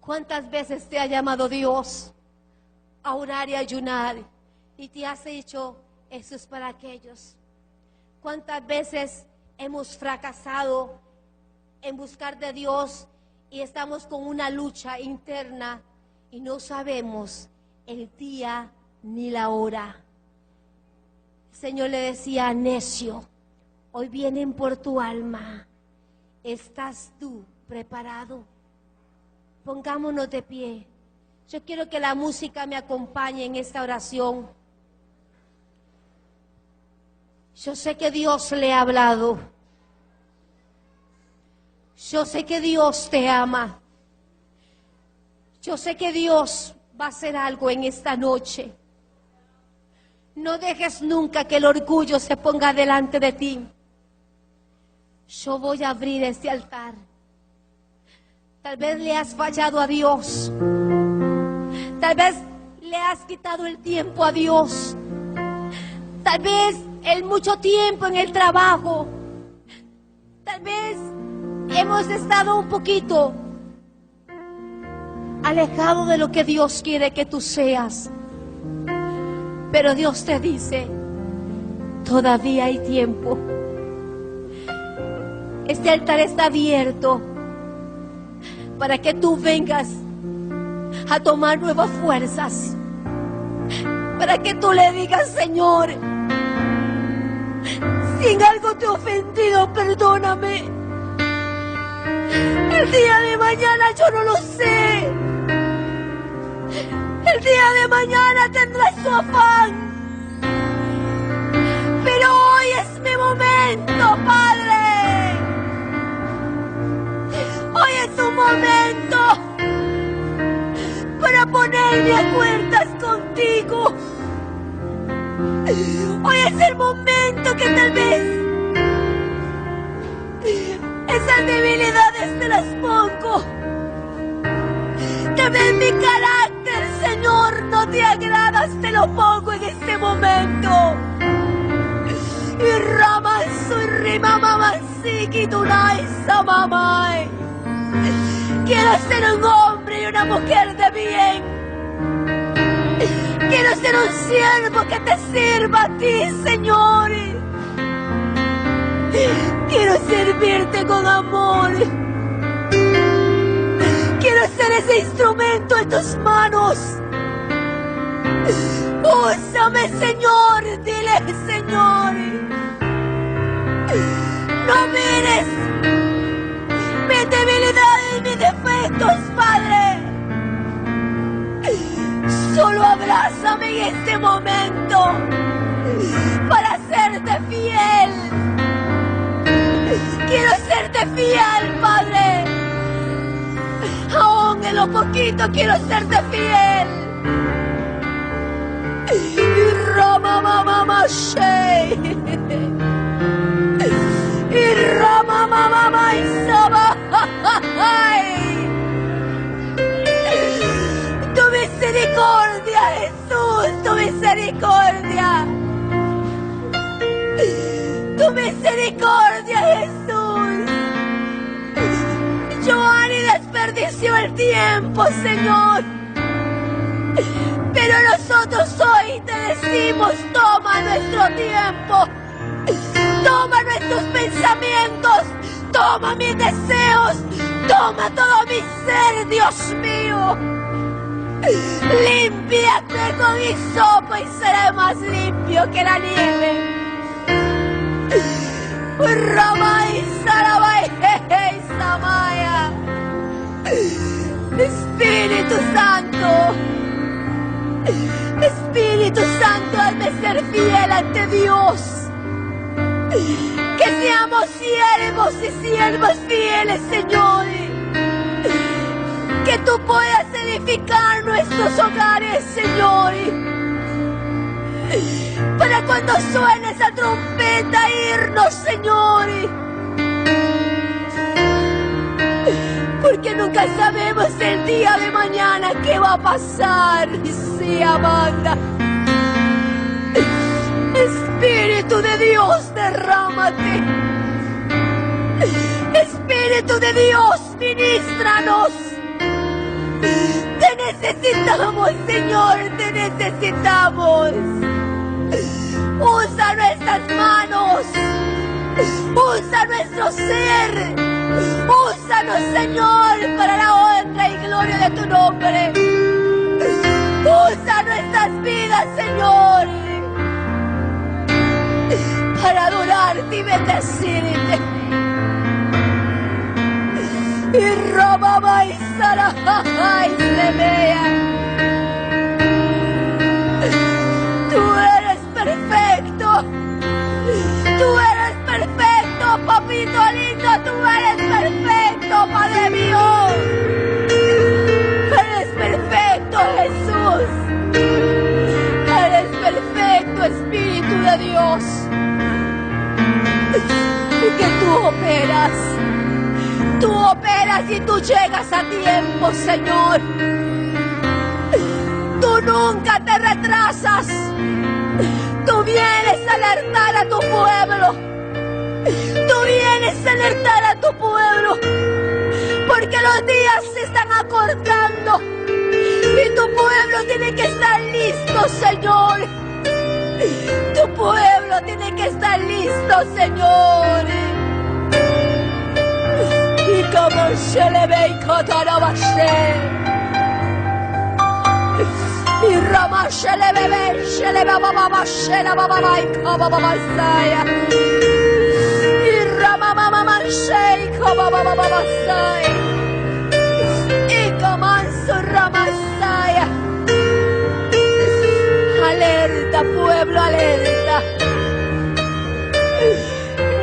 ¿Cuántas veces te ha llamado Dios a orar y ayunar y te has dicho, eso es para aquellos? ¿Cuántas veces hemos fracasado en buscar de Dios y estamos con una lucha interna y no sabemos el día ni la hora? El Señor le decía, necio, hoy vienen por tu alma. ¿Estás tú preparado? Pongámonos de pie. Yo quiero que la música me acompañe en esta oración. Yo sé que Dios le ha hablado. Yo sé que Dios te ama. Yo sé que Dios va a hacer algo en esta noche. No dejes nunca que el orgullo se ponga delante de ti. Yo voy a abrir este altar. Tal vez le has fallado a Dios. Tal vez le has quitado el tiempo a Dios. Tal vez el mucho tiempo en el trabajo. Tal vez hemos estado un poquito alejado de lo que Dios quiere que tú seas. Pero Dios te dice, todavía hay tiempo. Este altar está abierto para que tú vengas a tomar nuevas fuerzas. Para que tú le digas, Señor, si en algo te he ofendido, perdóname. El día de mañana yo no lo sé. El día de mañana tendrás su afán. Pero hoy es mi momento, Padre. Hoy es un momento para ponerme a cuentas contigo. Hoy es el momento que tal vez esas debilidades te las pongo. Tal vez mi carácter, Señor, no te agradas, te lo pongo en este momento. Y rama soy rima mamá sikitunai samamai. Quiero ser un hombre y una mujer de bien. Quiero ser un siervo que te sirva a ti, Señor. Quiero servirte con amor. Quiero ser ese instrumento en tus manos. Úsame, Señor. Dile, Señor. No mires mis debilidades, mis defectos, Padre. Solo abrázame en este momento para serte fiel. Quiero serte fiel, Padre. Aún en lo poquito quiero serte fiel. Y Rama Mama Shei. Y Rama Mama Isaba. Tu misericordia, Jesús, tu misericordia. Tu misericordia, Jesús. Joanny desperdició el tiempo, Señor. Pero nosotros hoy te decimos, toma nuestro tiempo. Toma nuestros pensamientos. Toma mis deseos. Toma todo mi ser, Dios mío. Límpiate con hisopo y seré más limpio que la nieve. Ramay, Sarabay, Jeje, Samaya. Espíritu Santo, Espíritu Santo, hazme ser fiel ante Dios. Que seamos siervos y siervas fieles, Señor. Que tú puedas edificar nuestros hogares, Señor. Para cuando suene esa trompeta irnos, Señor. Porque nunca sabemos el día de mañana qué va a pasar. Sí, Amanda. Espíritu de Dios, derrámate. Espíritu de Dios, ministranos. Te necesitamos, Señor, te necesitamos. Usa nuestras manos. Usa nuestro ser. Úsanos, Señor, para la honra y gloria de tu nombre. Usa nuestras vidas, Señor, para adorarte y bendecirte. Y Ramama y Sarajá y Semea. Tú eres perfecto. Tú eres perfecto, papito lindo. Tú eres perfecto, Padre mío. Eres perfecto, Jesús. Eres perfecto, Espíritu de Dios. Porque tú operas y tú llegas a tiempo, Señor. Tú nunca te retrasas. Tú vienes a alertar a tu pueblo. Tú vienes a alertar a tu pueblo. Porque los días se están acortando. Y tu pueblo tiene que estar listo, Señor. Tu pueblo tiene que estar listo, Señor. Y como se le ve y cotarabashe. Y Rama se le bebe, se le baba, se le baba, y como saya. Y Rama mama se y como baba saya. Y como su Rama saya. Alerta, pueblo, alerta.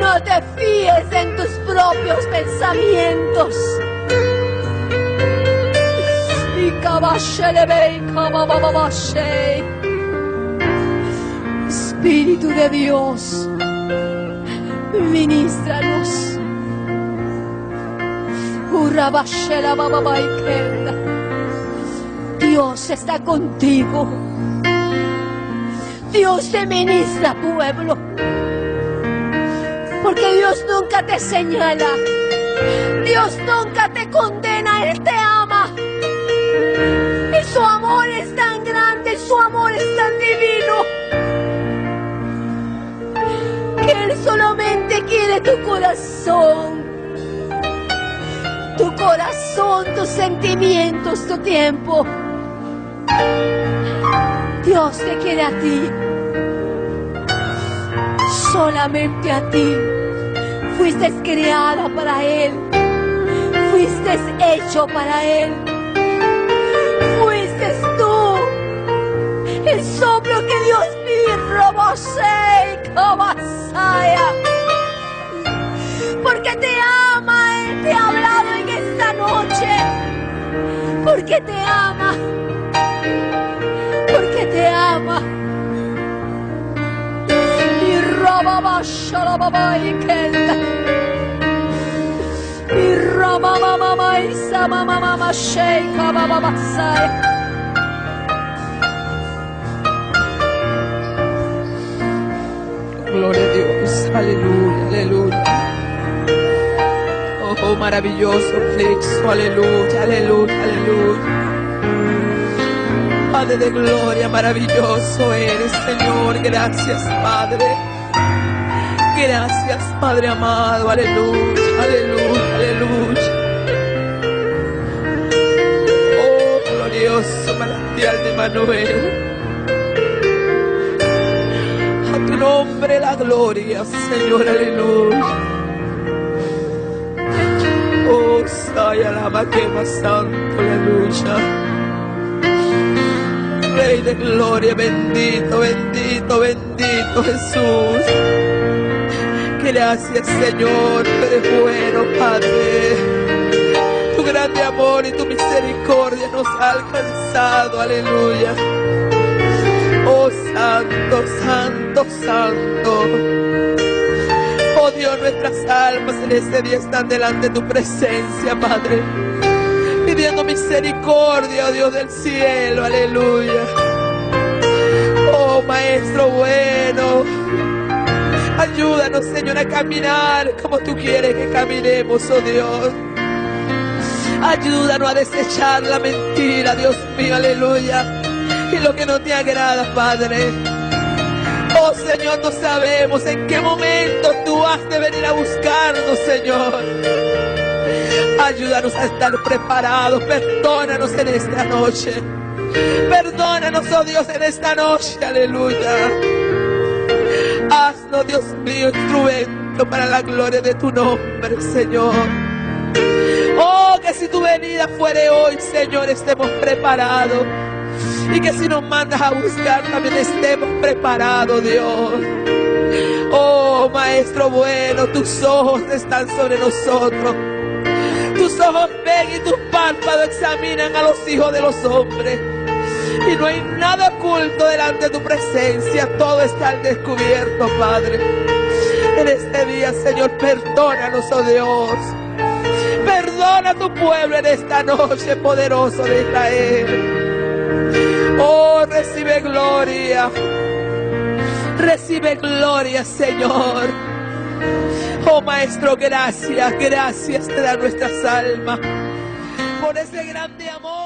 No te fíes en tus propios pensamientos. Espíritu de Dios, ministranos. Dios está contigo. Dios te ministra, pueblo. Porque Dios nunca te señala. Dios nunca te condena. Él te ama. Y su amor es tan grande, su amor es tan divino, que Él solamente quiere tu corazón. Tu corazón, tus sentimientos, tu tiempo. Dios te quiere a ti. Solamente a ti. Fuiste creada para Él. Fuiste hecho para Él. Fuiste tú. El soplo que Dios me robó, porque te ama. Él te ha hablado en esta noche. Porque te ama. Porque te ama. Y Rama mama y sama mama sheika baba sai. Gloria a Dios, aleluya, aleluya. Oh, maravilloso Cristo, aleluya, aleluya, aleluya. Padre de gloria, maravilloso eres, Señor. Gracias, Padre. Gracias, Padre amado. Aleluya, aleluya, aleluya. Emanuel. A tu nombre la gloria, Señor, aleluya. Oh, Saya, alaba que más santo, aleluya. Rey de gloria, bendito, bendito, bendito Jesús. Gracias, Señor, tú eres bueno, Padre. Tu grande amor y tu misericordia nos ha alcanzado, aleluya. Oh, santo, santo, santo. Oh Dios, nuestras almas en este día están delante de tu presencia, Padre, pidiendo misericordia, oh Dios del cielo, aleluya. Oh Maestro bueno, ayúdanos, Señor, a caminar como tú quieres que caminemos, oh Dios. Ayúdanos a desechar la mentira, Dios mío, aleluya, y lo que no te agrada, Padre. Oh Señor, no sabemos en qué momento tú has de venir a buscarnos, Señor. Ayúdanos a estar preparados. Perdónanos en esta noche. Perdónanos, oh Dios, en esta noche, aleluya. Haznos, Dios mío, instrumento para la gloria de tu nombre, Señor. Oh, que si tu venida fuere hoy, Señor, estemos preparados. Y que si nos mandas a buscar, también estemos preparados, Dios. Oh, Maestro bueno, tus ojos están sobre nosotros. Tus ojos ven y tus párpados examinan a los hijos de los hombres. Y no hay nada oculto delante de tu presencia. Todo está al descubierto, Padre. En este día, Señor, perdónanos, oh Dios. Perdona a tu pueblo en esta noche, poderoso de Israel. Oh, recibe gloria. Recibe gloria, Señor. Oh, Maestro, gracias, gracias te da nuestras almas por ese grande amor.